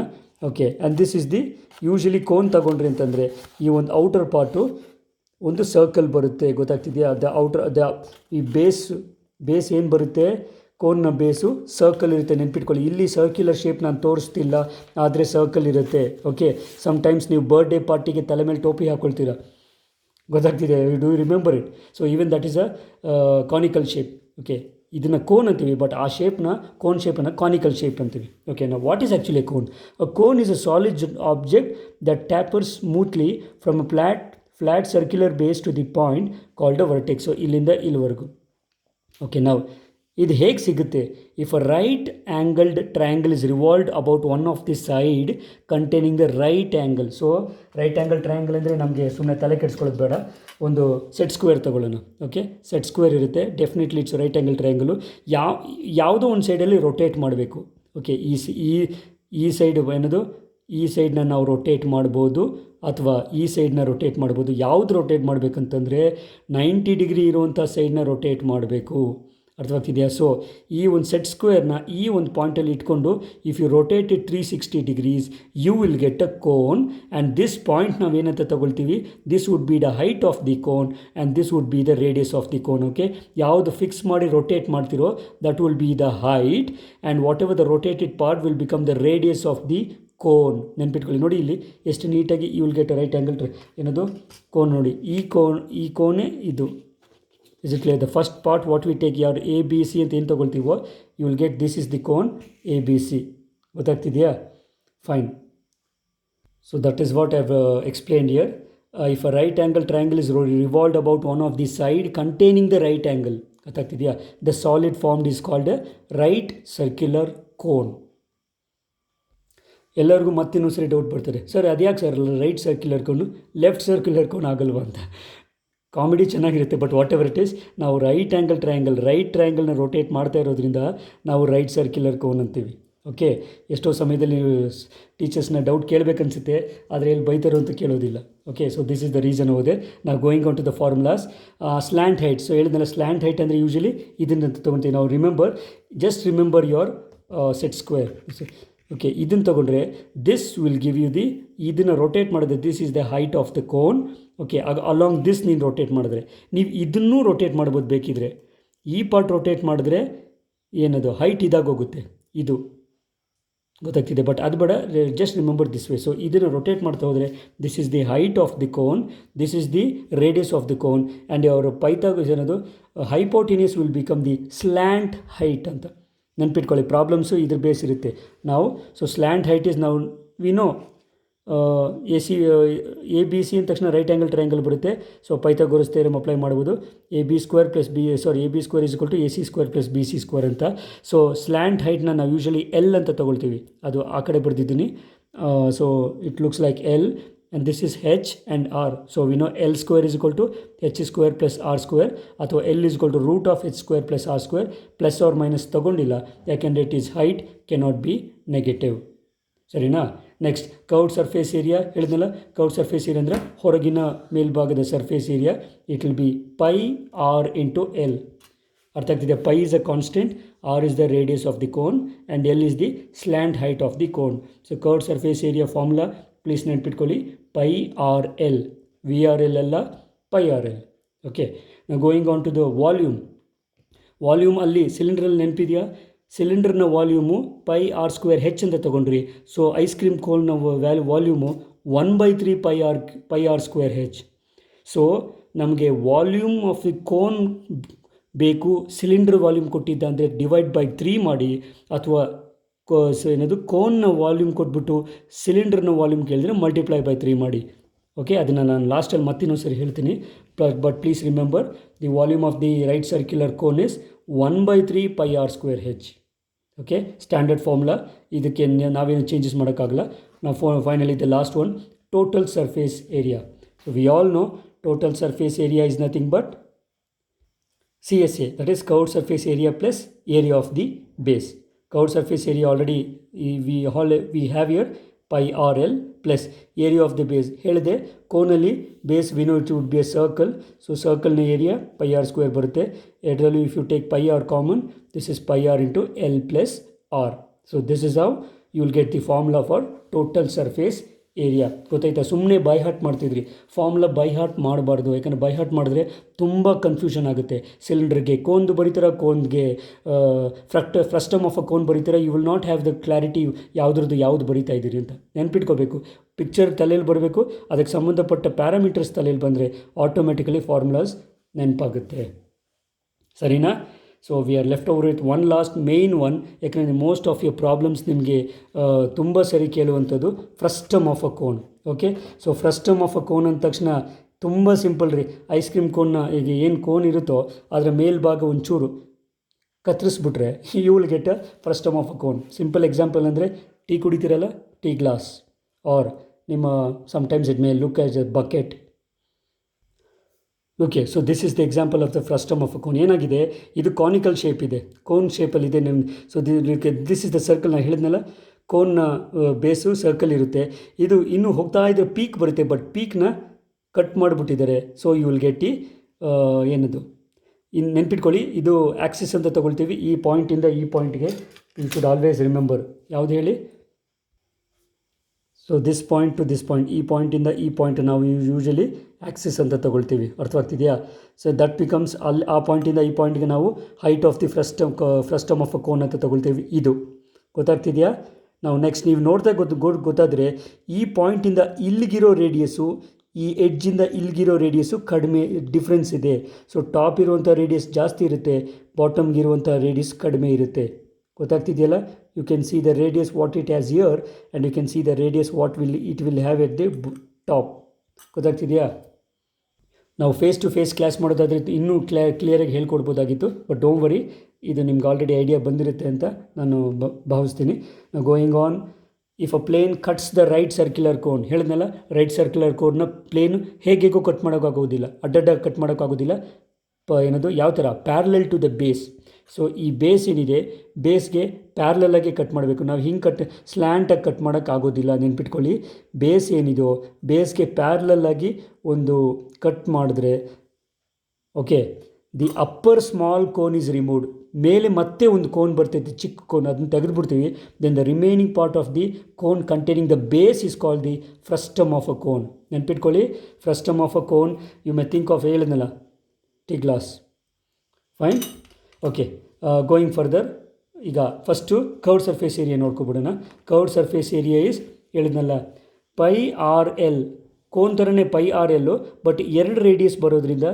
Okay, and this is the usually cone ತಗೊಂಡ್ರಿ ಅಂತಂದರೆ ಈ ಒಂದು ಔಟರ್ ಪಾರ್ಟು ಒಂದು ಸರ್ಕಲ್ ಬರುತ್ತೆ, ಗೊತ್ತಾಗ್ತಿದೆಯಾ? ಈ ಬೇಸ್ ಏನು ಬರುತ್ತೆ, ಕೋನ್ನ ಬೇಸು ಸರ್ಕಲ್ ಇರುತ್ತೆ. ನೆನ್ಪಿಟ್ಕೊಳ್ಳಿ, ಇಲ್ಲಿ ಸರ್ಕ್ಯುಲರ್ ಶೇಪ್ ನಾನು ತೋರಿಸ್ತಿಲ್ಲ, ಆದರೆ ಸರ್ಕಲ್ ಇರುತ್ತೆ. ಓಕೆ, ಸಮ್ಟೈಮ್ಸ್ ನೀವು ಬರ್ಡೇ ಪಾರ್ಟಿಗೆ ತಲೆ ಮೇಲೆ ಟೋಪಿ ಹಾಕ್ಕೊಳ್ತೀರಾ, ಗೊತ್ತಾಗ್ತಿದೆ? Do you remember it? So even that is a conical shape. Okay, ಇದನ್ನು ಕೋನ್ ಅಂತೀವಿ, ಬಟ್ ಆ ಶೇಪ್ನ, ಕೋನ್ ಶೇಪನ್ನು ಕಾನಿಕಲ್ ಶೇಪ್ ಅಂತೀವಿ. ಓಕೆ, ನಾವು what is actually cone? A cone is a solid object that tapers smoothly from a flat circular base to the point called a vertex. So ಇಲ್ಲಿಂದ ಇಲ್ಲಿವರೆಗೂ. Okay, ನಾವು ಇದು ಹೇಗೆ ಸಿಗುತ್ತೆ? If a right angled triangle is revolved about one of the side containing the right angle. So right angle triangle ಅಂದರೆ ನಮಗೆ ಸುಮ್ಮನೆ ತಲೆ ಕೆಡಿಸ್ಕೊಳ್ಳೋದು ಬೇಡ, ಒಂದು ಸೆಟ್ ಸ್ಕ್ವೇರ್ ತೊಗೊಳ್ಳೋಣ. ಓಕೆ, ಸೆಟ್ ಸ್ಕ್ವೇರ್ ಇರುತ್ತೆ, ಡೆಫಿನೆಟ್ಲಿ ಇಟ್ಸ್ ರೈಟ್ ಆ್ಯಂಗಲ್ ಟ್ರಯಾಂಗಲು. ಯಾವುದೋ ಒಂದು ಸೈಡಲ್ಲಿ ರೊಟೇಟ್ ಮಾಡಬೇಕು. ಓಕೆ, ಈ ಸೈಡ್ ಏನದು, ಈ ಸೈಡನ್ನ ನಾವು ರೊಟೇಟ್ ಮಾಡ್ಬೋದು, ಅಥವಾ ಈ ಸೈಡನ್ನ ರೊಟೇಟ್ ಮಾಡ್ಬೋದು. ಯಾವುದು ರೊಟೇಟ್ ಮಾಡಬೇಕಂತಂದರೆ 90 ಡಿಗ್ರಿ ಇರುವಂಥ ಸೈಡನ್ನ ರೊಟೇಟ್ ಮಾಡಬೇಕು. ಅರ್ಥವಾಗ್ತಿದೆಯಾ? ಸೊ ಈ ಒಂದು ಸೆಟ್ ಸ್ಕ್ವೇರ್ನ ಈ ಒಂದು ಪಾಯಿಂಟಲ್ಲಿ ಇಟ್ಕೊಂಡು if you rotate it 360 degrees you will get a cone. And this point ನಾವೇನಂತ ತಗೊಳ್ತೀವಿ, this would be the height of the cone and this would be the radius of the cone. Okay, ಯಾವುದು fix ಮಾಡಿ rotate ಮಾಡ್ತಿರೋ that will be the height, and whatever the rotated part will become the radius of the cone. ನೆನ್ಪಿಟ್ಕೊಳ್ಳಿ, ನೋಡಿ ಇಲ್ಲಿ ಎಷ್ಟು ನೀಟಾಗಿ you will get a right angle ಏನದು cone. ನೋಡಿ, ಈ ಕೋನೇ ಇದು. Is it clear? The first part what we take your A B C ಅಂತ ಏನು ತೊಗೊಳ್ತೀವೋ you will get this is the cone ABC. ಗೊತ್ತಾಗ್ತಿದೆಯಾ? Fine. So that is what I have explained here. If a right angle triangle is revolved about one of the side containing the right angle, ಗೊತ್ತಾಗ್ತಿದೆಯಾ? The solid formed is called a right circular cone. ಎಲ್ಲರಿಗೂ ಮತ್ತಿನ್ನೊಂದು ಸರಿ doubt ಬರ್ತದೆ, sir ಅದ್ಯಾಕೆ sir right circular cone left circular cone ಆಗಲ್ವಾ ಅಂತ. Comedy ಚೆನ್ನಾಗಿರುತ್ತೆ, but whatever it is, ನಾವು right ಟ್ರಯಾಂಗಲ್ನ rotate ಮಾಡ್ತಾ ಇರೋದ್ರಿಂದ ನಾವು ರೈಟ್ ಸರ್ಕ್ಯುಲರ್ ಕೋನ್ ಅಂತೀವಿ. ಓಕೆ, ಎಷ್ಟೋ ಸಮಯದಲ್ಲಿ ನೀವು ಟೀಚರ್ಸ್ನ ಡೌಟ್ ಕೇಳಬೇಕನ್ಸುತ್ತೆ, ಆದರೆ ಇಲ್ಲಿ ಬೈತಾರೋ ಅಂತ ಕೇಳೋದಿಲ್ಲ. Okay, so this is the reason ಹೋದೆ. ನಾವು going on to the formulas. Slant height. So ಹೇಳಿದ್ನಲ್ಲ, ಸ್ಲ್ಯಾಂಟ್ ಹೈಟ್ ಅಂದರೆ ಯೂಶಲಿ ಇದನ್ನು ತೊಗೊಳ್ತೀವಿ ನಾವು. Just remember your set square. Okay, ಇದನ್ನು ತೊಗೊಂಡ್ರೆ ದಿಸ್ ವಿಲ್ ಗಿವ್ ಯು ಇದನ್ನು ರೊಟೇಟ್ ಮಾಡಿದ್ರೆ this is the height of the cone. Okay, along this ನೀನು ರೊಟೇಟ್ ಮಾಡಿದ್ರೆ ನೀವು ಇದನ್ನೂ ರೊಟೇಟ್ ಮಾಡ್ಬೋದು ಬೇಕಿದ್ರೆ. ಈ ಪಾರ್ಟ್ ರೊಟೇಟ್ ಮಾಡಿದ್ರೆ ಏನದು ಹೈಟ್ ಇದಾಗೋಗುತ್ತೆ, ಇದು ಗೊತ್ತಾಗ್ತಿದೆ, ಬಟ್ ಅದು ಬೇಡ. Just remember this way. So ಇದನ್ನು ರೊಟೇಟ್ ಮಾಡ್ತಾ ಹೋದರೆ this is the height of the cone, this is the radius of the cone, and ಅವರ ಪೈಥಾಗರಸ್ ಏನದು hypotenuse will become the slant height ಅಂತ. ನೆನ್ಪಿಟ್ಕೊಳ್ಳಿ, ಪ್ರಾಬ್ಲಮ್ಸು ಇದ್ರ ಬೇಸ್ ಇರುತ್ತೆ ನಾವು. ಸೊ ಸ್ಲ್ಯಾಂಟ್ ಹೈಟ್ ಈಸ್ ನಾವು we know A B C ಅಂದ ತಕ್ಷಣ ರೈಟ್ ಆ್ಯಂಗಲ್ ಟ್ರಯಾಂಗಲ್ ಬರುತ್ತೆ. ಸೊ ಪೈಥಾಗೋರಸ್ ಥಿಯರಮ್ ಅಪ್ಲೈ ಮಾಡ್ಬೋದು. A B square is equal to A C square plus B C square ಅಂತ. So slant ಹೈಟ್ನ ನಾವು usually L ಅಂತ ತೊಗೊಳ್ತೀವಿ, ಅದು ಆ ಕಡೆ ಬರೆದಿದ್ದೀನಿ. So it looks like L. and this is h and r. So we know L square is equal to h square plus r square, ಅಥವಾ L is equal to root of h square plus r square, plus R minus ತಗೊಂಡಿಲ್ಲ ಯಾಕೆಂದರೆ it is height cannot be negative. ಸರಿನಾ? Next curved surface area ಹೇಳಿದ್ನಲ್ಲ. Curved surface area ಅಂದರೆ ಹೊರಗಿನ ಮೇಲ್ಭಾಗದ surface area. It will be pi R into L. ಅರ್ಥ ಆಗ್ತಿದೆ? Pi is a constant, r is the radius of the cone and L is the slant height of the cone. So curved surface area formula please ನೆನ್ಪಿಟ್ಕೊಳ್ಳಿ, pi R L. V R L ಅಲ್ಲ, pi R L. Okay, ನಾವು going on to the volume. Volume ಅಲ್ಲಿ ಸಿಲಿಂಡ್ರಲ್ಲಿ ನೆನಪಿದೆಯಾ? ಸಿಲಿಂಡರ್ನ volume pi R square H ಅಂತ ತೊಗೊಂಡ್ರಿ. So ice cream ಕೋಲ್ನ volume 1/3 pi R square H. So ನಮಗೆ ವಾಲ್ಯೂಮ್ ಆಫ್ ದಿ ಕೋನ್ ಬೇಕು. ಸಿಲಿಂಡರ್ ವಾಲ್ಯೂಮ್ ಕೊಟ್ಟಿದ್ದ ಅಂದರೆ ಡಿವೈಡ್ ಬೈ 3 ಮಾಡಿ, ಅಥವಾ ಏನದು ಕೋನ್ನ ವಾಲ್ಯೂಮ್ ಕೊಟ್ಬಿಟ್ಟು ಸಿಲಿಂಡರ್ನ ವಾಲ್ಯೂಮ್ ಕೇಳಿದ್ರೆ ಮಲ್ಟಿಪ್ಲೈ ಬೈ 3 ಮಾಡಿ. ಓಕೆ, ಅದನ್ನು ನಾನು ಲಾಸ್ಟಲ್ಲಿ ಮತ್ತಿನ್ನೊಂದು ಸರಿ ಹೇಳ್ತೀನಿ. But please remember the volume of the right circular cone is 1/3 pi R square H. Okay, standard formula. ಇದಕ್ಕೆ ನಾವೇನು ಚೇಂಜಸ್ ಮಾಡೋಕ್ಕಾಗಲ್ಲ. ನಾವು finally the last one, total surface area. So we all know total surface area is nothing but CSA, that is curved surface area plus area of the base. Curved surface area already we have here pi RL plus area of the base. ಹೇಳಿದೆ ಕೋನಲ್ಲಿ base we know it would be a circle, so circle ನ area pi r square ಬರುತ್ತೆ. ಇದರಲ್ಲಿ if you take pi r common, this is pi r into L plus R. So this is how you will get the formula for total surface area. ಗೊತ್ತಾಯ್ತಾ? ಸುಮ್ಮನೆ by heart ಮಾಡ್ತಿದ್ರಿ. Formula by heart ಮಾಡಬಾರ್ದು, ಯಾಕಂದರೆ by heart ಮಾಡಿದ್ರೆ ತುಂಬ confusion ಆಗುತ್ತೆ. ಸಿಲಿಂಡರ್ಗೆ ಕೋನ್ದು ಬರೀತಾರ, ಕೋನ್ಗೆ ಫ್ರಸ್ಟಮ್ ಆಫ್ ಅ ಕೋನ್ ಬರೀತಾರ. You will not have the clarity ಯಾವುದ್ರದ್ದು ಯಾವುದು ಬರೀತಾ ಇದ್ದೀರಿ ಅಂತ ನೆನ್ಪಿಟ್ಕೋಬೇಕು. ಪಿಕ್ಚರ್ ತಲೆಯಲ್ಲಿ ಬರಬೇಕು, ಅದಕ್ಕೆ ಸಂಬಂಧಪಟ್ಟ ಪ್ಯಾರಾಮೀಟರ್ಸ್ ತಲೆಯಲ್ಲಿ ಬಂದರೆ ಆಟೋಮೆಟಿಕಲಿ ಫಾರ್ಮುಲಾಸ್ ನೆನಪಾಗುತ್ತೆ. ಸರಿನಾ? So we are left over with one last main one. ಯಾಕಂದರೆ ಮೋಸ್ಟ್ ಆಫ್ ಯುವರ್ ಪ್ರಾಬ್ಲಮ್ಸ್ ನಿಮಗೆ ತುಂಬ ಸರಿ ಕೇಳುವಂಥದ್ದು frustum of a cone. Okay, so frustum of a cone ಅಂದ ತಕ್ಷಣ ತುಂಬ ಸಿಂಪಲ್ ರೀ. ಐಸ್ ಕ್ರೀಮ್ ಕೋನ್ನ ಈಗ ಏನು ಕೋನ್ ಇರುತ್ತೋ ಅದರ ಮೇಲ್ಭಾಗ ಒಂಚೂರು ಕತ್ತರಿಸ್ಬಿಟ್ರೆ you will get a frustum of a cone. Simple example ಅಂದರೆ ಟೀ ಕುಡಿತೀರಲ್ಲ, ಟೀ ಗ್ಲಾಸ್, ಆರ್ ನಿಮ್ಮ sometimes it may look as a bucket. Okay, so this is the example of the frustum of a cone. ಏನಾಗಿದೆ, ಇದು conical shape ಇದೆ, cone ಶೇಪಲ್ಲಿದೆ. So this is the circle. ನಾನು ಹೇಳಿದ್ನಲ್ಲ, ಕೋನ್ನ ಬೇಸು circle ಇರುತ್ತೆ. ಇದು ಇನ್ನೂ ಹೋಗ್ತಾ ಇದ್ದರೆ ಪೀಕ್ ಬರುತ್ತೆ, ಬಟ್ ಪೀಕ್ನ ಕಟ್ ಮಾಡಿಬಿಟ್ಟಿದ್ದಾರೆ. ಸೊ ಯು ವಿಲ್ ಗೆಟ್ ಏನದು ಇನ್ನು ನೆನ್ಪಿಟ್ಕೊಳ್ಳಿ, ಇದು ಆ್ಯಕ್ಸಿಸ್ ಅಂತ ತೊಗೊಳ್ತೀವಿ. ಈ ಪಾಯಿಂಟಿಂದ ಈ ಪಾಯಿಂಟ್ಗೆ ಯು ಶುಡ್ ಆಲ್ವೇಸ್ ರಿಮೆಂಬರ್ ಯಾವುದು ಹೇಳಿ. So this point to this point, ಈ ಪಾಯಿಂಟಿಂದ ಈ ಪಾಯಿಂಟ್ ನಾವು ಯೂಶಲಿ ಆ್ಯಕ್ಸಿಸ್ ಅಂತ ತೊಗೊಳ್ತೀವಿ. ಅರ್ಥವಾಗ್ತಿದೆಯಾ? ಸೊ ದಟ್ ಬಿಕಮ್ಸ್ ಅಲ್ಲಿ ಆ ಪಾಯಿಂಟಿಂದ ಈ ಪಾಯಿಂಟ್ಗೆ ನಾವು height of the frustum of a cone ಅಂತ ತೊಗೊಳ್ತೀವಿ. ಇದು ಗೊತ್ತಾಗ್ತಿದೆಯಾ? ನಾವು ನೆಕ್ಸ್ಟ್ ನೀವು ನೋಡ್ತಾ ಗೊತ್ತಾದರೆ ಈ ಪಾಯಿಂಟಿಂದ ಇಲ್ಲಿಗಿರೋ ರೇಡಿಯಸ್ಸು, ಈ ಎಡ್ಜಿಂದ ಇಲ್ಲಿಗಿರೋ ರೇಡಿಯಸ್ಸು ಕಡಿಮೆ ಡಿಫ್ರೆನ್ಸ್ ಇದೆ. ಸೊ ಟಾಪ್ ಇರುವಂಥ ರೇಡಿಯಸ್ ಜಾಸ್ತಿ ಇರುತ್ತೆ, ಬಾಟಮ್ಗಿರುವಂಥ ರೇಡಿಯಸ್ ಕಡಿಮೆ ಇರುತ್ತೆ. ಗೊತ್ತಾಗ್ತಿದೆಯಲ್ಲ? You can see the radius what it has here and you can see the radius what it will have at the top. ಗೊತ್ತಾಗ್ತಿದೆಯಾ? ನಾವು ಫೇಸ್ ಟು ಫೇಸ್ ಕ್ಲಾಸ್ ಮಾಡೋದಾದರೆ ಇನ್ನೂ ಕ್ಲಿಯರಾಗಿ ಹೇಳ್ಕೊಡ್ಬೋದಾಗಿತ್ತು, ಬಟ್ ಡೋಂಟ್ ವರಿ, ಇದು ನಿಮ್ಗೆ ಆಲ್ರೆಡಿ ಐಡಿಯಾ ಬಂದಿರುತ್ತೆ ಅಂತ ನಾನು ಭಾವಿಸ್ತೀನಿ. ನಾವು going on, if a plane cuts the right circular cone, ಹೇಳಿದ್ನಲ್ಲ, ರೈಟ್ ಸರ್ಕ್ಯುಲರ್ ಕೋನ್ನ ಪ್ಲೇನ್ ಹೇಗೇಗೋ ಕಟ್ ಮಾಡೋಕ್ಕಾಗೋದಿಲ್ಲ, ಅಡ್ಡಡ್ಡ ಕಟ್ ಮಾಡೋಕ್ಕಾಗೋದಿಲ್ಲ. ಏನದು ಯಾವ ಥರ, parallel to the base. So ಈ ಬೇಸ್ ಏನಿದೆ, ಬೇಸ್ಗೆ ಪ್ಯಾರಲಲ್ಲಾಗಿ ಕಟ್ ಮಾಡಬೇಕು. ನಾವು ಹಿಂಗೆ ಸ್ಲ್ಯಾಂಟಾಗಿ ಕಟ್ ಮಾಡೋಕ್ಕಾಗೋದಿಲ್ಲ, ನೆನ್ಪಿಟ್ಕೊಳ್ಳಿ. ಬೇಸ್ ಏನಿದೋ ಬೇಸ್ಗೆ ಪ್ಯಾರಲಲ್ಲಾಗಿ ಒಂದು ಕಟ್ ಮಾಡಿದ್ರೆ, okay, the upper small cone is removed. ಮೇಲೆ ಮತ್ತೆ ಒಂದು ಕೋನ್ ಬರ್ತೈತೆ, ಚಿಕ್ಕ ಕೋನ್, ಅದನ್ನು ತೆಗೆದುಬಿಡ್ತೀವಿ. Then the remaining part of the cone containing the base is called the frustum of a cone. ನೆನ್ಪಿಟ್ಕೊಳ್ಳಿ, frustum of a cone you may think of, ಹೇಳಿದ್ನಲ್ಲ, tea glass. Fine. Okay, going further, ಈಗ first curved surface area ನೋಡ್ಕೊಬಿಡೋಣ. Curved surface area is, ಹೇಳಿದ್ನಲ್ಲ, pi R L. Cone ಥರನೇ pi R ಎಲ್ಲು, but ಎರಡು radius ಬರೋದ್ರಿಂದ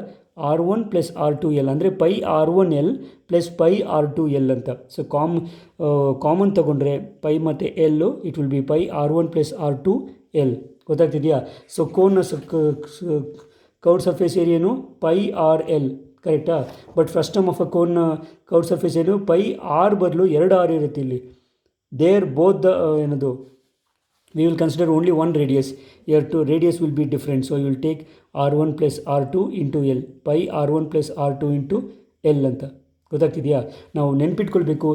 R1 plus R2L, ಅಂದರೆ pi R1L plus pi R2L ಅಂತ. ಸೊ ಕಾಮನ್ ತೊಗೊಂಡ್ರೆ ಪೈ ಮತ್ತು L, it will be pi R1 plus R2L. ಗೊತ್ತಾಗ್ತಿದೆಯಾ? ಸೊ ಕೋನ್ನ ಕರ್ವ್ಡ್ ಸರ್ಫೇಸ್ ಏರಿಯಾನು ಪೈ ಆರ್ ಎಲ್, ಕರೆಕ್ಟಾ? ಬಟ್ ಫ್ರಸ್ಟಮ್ ಆಫ್ ಅ ಕೋನ್ನ ಕರ್ವ್ಡ್ ಸರ್ಫೇಸ್ ಏನು, ಪೈ ಆರ್ ಬದಲು 2 R ಇರುತ್ತೆ ಇಲ್ಲಿ. ದೇರ್ ಬೋತ್ ದ ಏನದು we will consider only one radius. Here two radius will be different, so you will take r1 plus r2 into l, pi r1 plus r2 into l ಅಂತ. ಗೊತ್ತಾಗ್ತಿದೆಯಾ? ನಾವು ನೆನ್ಪಿಟ್ಕೊಳ್ಬೇಕು,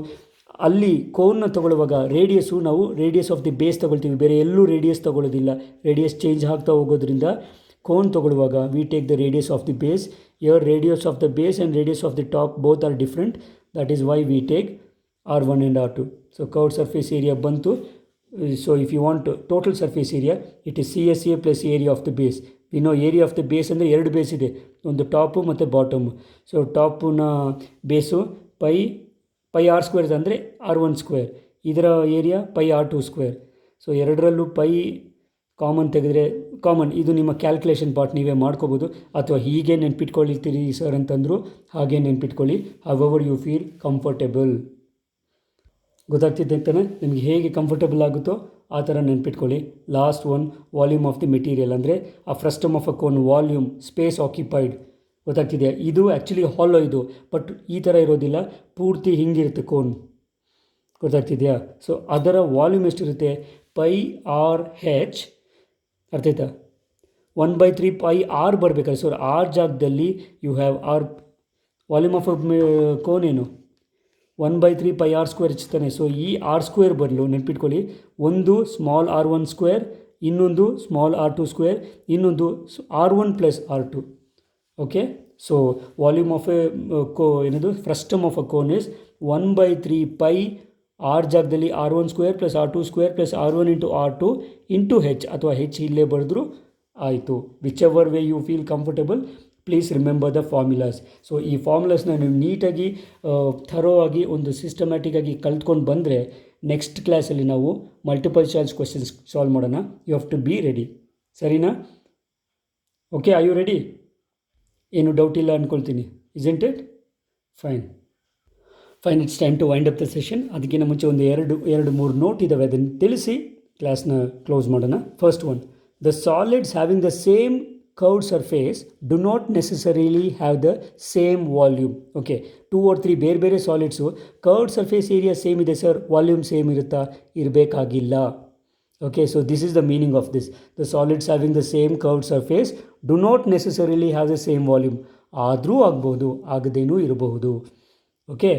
ಅಲ್ಲಿ ಕೋನ್ನ ತೊಗೊಳ್ಳುವಾಗ radius ನಾವು radius of the base ತೊಗೊಳ್ತೀವಿ, ಬೇರೆ ಎಲ್ಲೂ ರೇಡಿಯಸ್ ತೊಗೊಳ್ಳೋದಿಲ್ಲ. ರೇಡಿಯಸ್ ಚೇಂಜ್ ಆಗ್ತಾ ಹೋಗೋದ್ರಿಂದ ಕೋನ್ ತೊಗೊಳ್ಳುವಾಗ we take the radius of the base. Your radius of the base and radius of the top both are different. That is why we take r1 and r2. So curved surface area ಬಂತು. So if you want total surface area, it is CSA plus area of the base. ಇನ್ನು area of the base ಅಂದರೆ ಎರಡು base ಇದೆ, ಒಂದು top ಮತ್ತು bottom. So ಟಾಪುನ base pi R square ಅಂದರೆ r1 square, ಇದರ area pi r2 square. So ಎರಡರಲ್ಲೂ ಪೈ ಕಾಮನ್ ತೆಗೆದ್ರೆ ಕಾಮನ್, ಇದು ನಿಮ್ಮ ಕ್ಯಾಲ್ಕುಲೇಷನ್ ಪಾರ್ಟ್ ನೀವೇ ಮಾಡ್ಕೋಬೋದು, ಅಥವಾ ಹೀಗೆ ನೆನ್ಪಿಟ್ಕೊಳ್ಳಿರ್ತೀರಿ ಸರ್ ಅಂತಂದರು ಹಾಗೆ ನೆನ್ಪಿಟ್ಕೊಳ್ಳಿ, ಹವೆವರ್ ಯು ಫೀಲ್ ಕಂಫರ್ಟೇಬಲ್. ಗೊತ್ತಾಗ್ತಿದ್ದೆ ಅಂತಾನೆ, ನಿಮಗೆ ಹೇಗೆ ಕಂಫರ್ಟೇಬಲ್ ಆಗುತ್ತೋ ಆ ಥರ ನೆನ್ಪಿಟ್ಕೊಳ್ಳಿ. Last one, volume of the material ಅಂದರೆ ಆ frustum of a cone volume, space occupied. ಗೊತ್ತಾಗ್ತಿದೆಯಾ? ಇದು ಆ್ಯಕ್ಚುಲಿ ಹಾಲೋ ಇದು, ಬಟ್ ಈ ಥರ ಇರೋದಿಲ್ಲ, ಪೂರ್ತಿ ಹಿಂಗಿರುತ್ತೆ ಕೋನ್. ಗೊತ್ತಾಗ್ತಿದೆಯಾ? ಸೊ ಅದರ ವಾಲ್ಯೂಮ್ ಎಷ್ಟಿರುತ್ತೆ? Pi R H. ಅರ್ಥ ಆಯ್ತಾ? 1/3 ಪೈ ಆರ್ ಬರಬೇಕಾದ್ರೆ, ಸೊ ಆರ್ ಜಾಗದಲ್ಲಿ you have R. Volume of cone ಏನು? 1/3 ಪೈ ಆರ್ ಸ್ಕ್ವೇರ್ ಹೆಚ್ಚುತ್ತಾನೆ. ಸೊ ಈ ಆರ್ ಸ್ಕ್ವೇರ್ ಬರಲು ನೆನ್ಪಿಟ್ಕೊಳ್ಳಿ, ಒಂದು ಸ್ಮಾಲ್ r1 ಸ್ಕ್ವೇರ್, ಇನ್ನೊಂದು ಸ್ಮಾಲ್ r2 ಸ್ಕ್ವೇರ್, ಇನ್ನೊಂದು r1 plus r2. Okay, so volume of a ಏನದು frustum of a cone is 1/3 pi R ಜಾಗದಲ್ಲಿ r1 square plus r2 square plus r1 into r2 into H, ಅಥವಾ H ಇಲ್ಲೇ ಬರೆದ್ರು ಆಯಿತು. Whichever way you feel comfortable, please remember the formulas. So ಈ ಫಾರ್ಮುಲಾಸ್ನ ನೀವು ನೀಟಾಗಿ ಥರೋ ಆಗಿ ಒಂದು ಸಿಸ್ಟಮ್ಯಾಟಿಕ್ ಆಗಿ ಕಲ್ತ್ಕೊಂಡು ಬಂದರೆ ನೆಕ್ಸ್ಟ್ ಕ್ಲಾಸಲ್ಲಿ ನಾವು ಮಲ್ಟಿಪಲ್ ಚಾಯ್ಸ್ ಕ್ವೆಶನ್ಸ್ ಸಾಲ್ವ್ ಮಾಡೋಣ. You have to be ready. ಸರಿನಾ? Okay, are you ready? ಏನು ಡೌಟ್ ಇಲ್ಲ ಅಂದ್ಕೊಳ್ತೀನಿ, isn't it? Fine, it's time to wind up the session. ಅದಕ್ಕಿಂತ ಮುಂಚೆ ಒಂದು ಎರಡು ಮೂರು ನೋಟ್ ಇದ್ದಾವೆ, ಅದನ್ನು ತಿಳಿಸಿ ಕ್ಲಾಸ್ನ ಕ್ಲೋಸ್ ಮಾಡೋಣ. First one, the solids having the same curved surface do not necessarily have the same volume. Okay, 2 or 3 ಬೇರೆ solids curved surface area same ಇದೆ ಸರ್, ವಾಲ್ಯೂಮ್ ಸೇಮ್ ಇರುತ್ತಾ? ಇರಬೇಕಾಗಿಲ್ಲ. Okay, so this is the meaning of this. The solids having the same curved surface do not necessarily have the same volume. ಆದರೂ ಆಗ್ಬೋದು, ಆಗದೇನೂ ಇರಬಹುದು. Okay,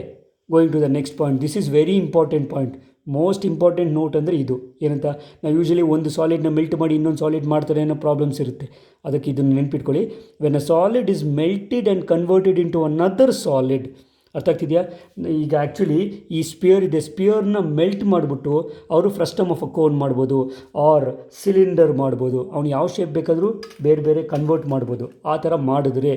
going to the next point. This is very important point. Most important note ಅಂದರೆ ಇದು. ಏನಂತ, ನಾವು usually ಒಂದು ಸಾಲಿಡ್ನ melt ಮಾಡಿ ಇನ್ನೊಂದು ಸಾಲಿಡ್ ಮಾಡ್ತಾರೆ ಅನ್ನೋ ಪ್ರಾಬ್ಲಮ್ಸ್ ಇರುತ್ತೆ. ಅದಕ್ಕೆ ಇದನ್ನು ನೆನ್ಪಿಟ್ಕೊಳ್ಳಿ. When a solid is melted and converted into another solid. ಅರ್ಥ ಆಗ್ತಿದೆಯಾ? ಈಗ ಆ್ಯಕ್ಚುಲಿ ಈ ಸ್ಪಿಯರ್ ಇದೆ, ಸ್ಪಿಯರ್ನ ಮೆಲ್ಟ್ ಮಾಡಿಬಿಟ್ಟು ಅವರು ಫ್ರಸ್ಟಮ್ ಆಫ್ ಅ ಕೋನ್ ಮಾಡ್ಬೋದು, ಆರ್ ಸಿಲಿಂಡರ್ ಮಾಡ್ಬೋದು. ಅವ್ನು ಯಾವ ಶೇಪ್ ಬೇಕಾದರೂ ಬೇರೆ ಕನ್ವರ್ಟ್ ಮಾಡ್ಬೋದು. ಆ ಥರ ಮಾಡಿದ್ರೆ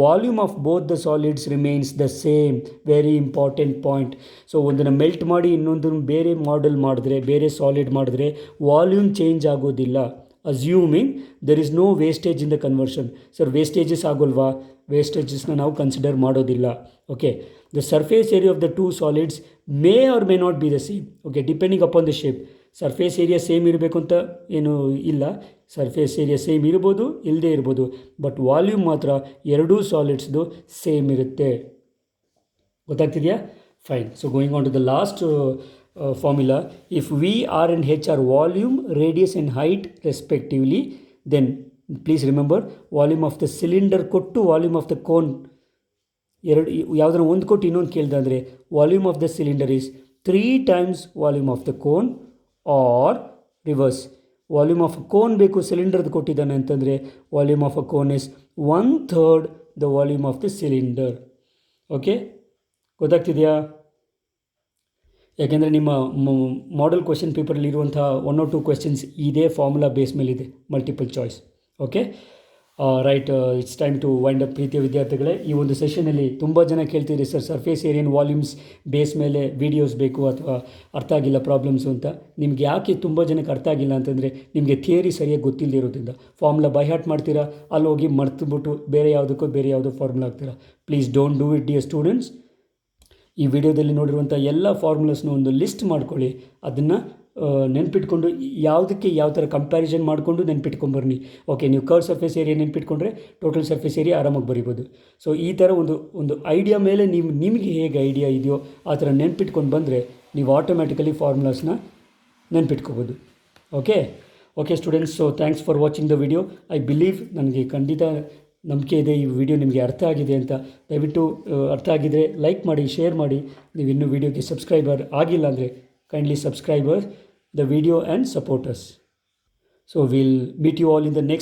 volume of both the solids remains the same. Very important point. So ಒಂದನ್ನು ಮೆಲ್ಟ್ ಮಾಡಿ ಇನ್ನೊಂದನ್ನು ಬೇರೆ ಮಾಡೆಲ್ ಮಾಡಿದ್ರೆ, ಬೇರೆ ಸಾಲಿಡ್ ಮಾಡಿದ್ರೆ ವಾಲ್ಯೂಮ್ ಚೇಂಜ್ ಆಗೋದಿಲ್ಲ. Assuming there is no wastage in the conversion. Sir wastages ಆಗೋಲ್ವಾ? ವೇಸ್ಟೇಜಸ್ನ ನಾವು ಕನ್ಸಿಡರ್ ಮಾಡೋದಿಲ್ಲ. Okay, the surface area of the two solids may or may not be the same. Okay, depending upon the shape. Surface area same ಇರಬೇಕು ಅಂತ ಏನು ಇಲ್ಲ, surface area same ಇರ್ಬೋದು, ಇಲ್ಲದೇ ಇರ್ಬೋದು, ಬಟ್ ವಾಲ್ಯೂಮ್ ಮಾತ್ರ ಎರಡೂ ಸಾಲಿಡ್ಸ್ದು ಸೇಮ್ ಇರುತ್ತೆ. ಗೊತ್ತಾಗ್ತಿದೆಯಾ? Fine. So going on to the last formula. If V R and H are volume, radius and height respectively, then please remember, volume of the cylinder ಕೊಟ್ಟು volume of the cone ಎರಡು ಯಾವುದನ್ನ ಒಂದು ಕೊಟ್ಟು ಇನ್ನೊಂದು ಕೇಳಿದ್ರೆ, volume of the cylinder is 3 times volume of the cone, or reverse. Volume of a cone ಬೇಕು, ಸಿಲಿಂಡರ್ದು ಕೊಟ್ಟಿದ್ದಾನೆ ಅಂತಂದರೆ volume of a cone is 1/3 the volume of the cylinder. Okay, ಗೊತ್ತಾಗ್ತಿದೆಯಾ? ಯಾಕೆಂದರೆ ನಿಮ್ಮ ಮಾಡೆಲ್ ಕ್ವೆಶನ್ ಪೇಪರಲ್ಲಿ ಇರುವಂಥ 1 or 2 ಕ್ವೆಶನ್ಸ್ ಇದೇ ಫಾರ್ಮುಲಾ ಬೇಸ್ ಮೇಲಿದೆ, multiple choice. Okay, right, it's time to wind up. ಪ್ರೀತಿಯ ವಿದ್ಯಾರ್ಥಿಗಳೇ, ಈ ಒಂದು ಸೆಷನಲ್ಲಿ ತುಂಬ ಜನ ಕೇಳ್ತಿದ್ರಿ sir surface area and volumes base ಮೇಲೆ ವೀಡಿಯೋಸ್ ಬೇಕು ಅಥವಾ ಅರ್ಥ ಆಗಿಲ್ಲ ಪ್ರಾಬ್ಲಮ್ಸು ಅಂತ. ನಿಮ್ಗೆ ಯಾಕೆ ತುಂಬ ಜನಕ್ಕೆ ಅರ್ಥ ಆಗಿಲ್ಲ ಅಂತಂದರೆ ನಿಮಗೆ ಥಿಯರಿ ಸರಿಯಾಗಿ ಗೊತ್ತಿಲ್ಲದೆ ಇರೋದ್ರಿಂದ. ಫಾರ್ಮುಲಾ ಬೈ ಹಾರ್ಟ್ ಮಾಡ್ತೀರಾ, ಅಲ್ಲಿ ಹೋಗಿ ಮರ್ತುಬಿಟ್ಟು ಬೇರೆ ಯಾವುದೋ ಫಾರ್ಮುಲಾ ಹಾಕ್ತೀರಾ. Please don't do it dear students. ಈ ವಿಡಿಯೋದಲ್ಲಿ ನೋಡಿರುವಂಥ ಎಲ್ಲ ಫಾರ್ಮುಲಾಸ್ನ ಒಂದು ಲಿಸ್ಟ್ ಮಾಡ್ಕೊಳ್ಳಿ. ಅದನ್ನು ನೆನ್ಪಿಟ್ಕೊಂಡು ಯಾವುದಕ್ಕೆ ಯಾವ ಥರ ಕಂಪ್ಯಾರಿಸನ್ ಮಾಡಿಕೊಂಡು ನೆನ್ಪಿಟ್ಕೊಂಬರ್ನಿ. ಓಕೆ, ನೀವು ಕರ್ವ್ ಸರ್ಫೇಸ್ ಏರಿಯಾ ನೆನ್ಪಿಟ್ಕೊಂಡ್ರೆ ಟೋಟಲ್ ಸರ್ಫೇಸ್ ಏರಿಯಾ ಆರಾಮಾಗಿ ಬರಿಬೋದು. ಸೊ ಈ ಥರ ಒಂದು ಐಡಿಯಾ ಮೇಲೆ ನಿಮಗೆ ಹೇಗೆ ಐಡಿಯಾ ಇದೆಯೋ ಆ ಥರ ನೆನ್ಪಿಟ್ಕೊಂಡು ಬಂದರೆ ನೀವು ಆಟೋಮ್ಯಾಟಿಕಲಿ ಫಾರ್ಮುಲಾಸ್ನ ನೆನ್ಪಿಟ್ಕೋಬೋದು. Okay students, so thanks for watching the video. I believe, ನನಗೆ ಖಂಡಿತ ನಂಬಿಕೆ ಇದೆ ಈ ವಿಡಿಯೋ ನಿಮಗೆ ಅರ್ಥ ಆಗಿದೆ ಅಂತ. ದಯವಿಟ್ಟು ಅರ್ಥ ಆಗಿದರೆ ಲೈಕ್ ಮಾಡಿ, ಶೇರ್ ಮಾಡಿ. ನೀವು ಇನ್ನೂ ವಿಡಿಯೋಗೆ ಸಬ್ಸ್ಕ್ರೈಬರ್ ಆಗಿಲ್ಲ ಅಂದರೆ kindly subscriber the video and support us. So we'll meet you all in the next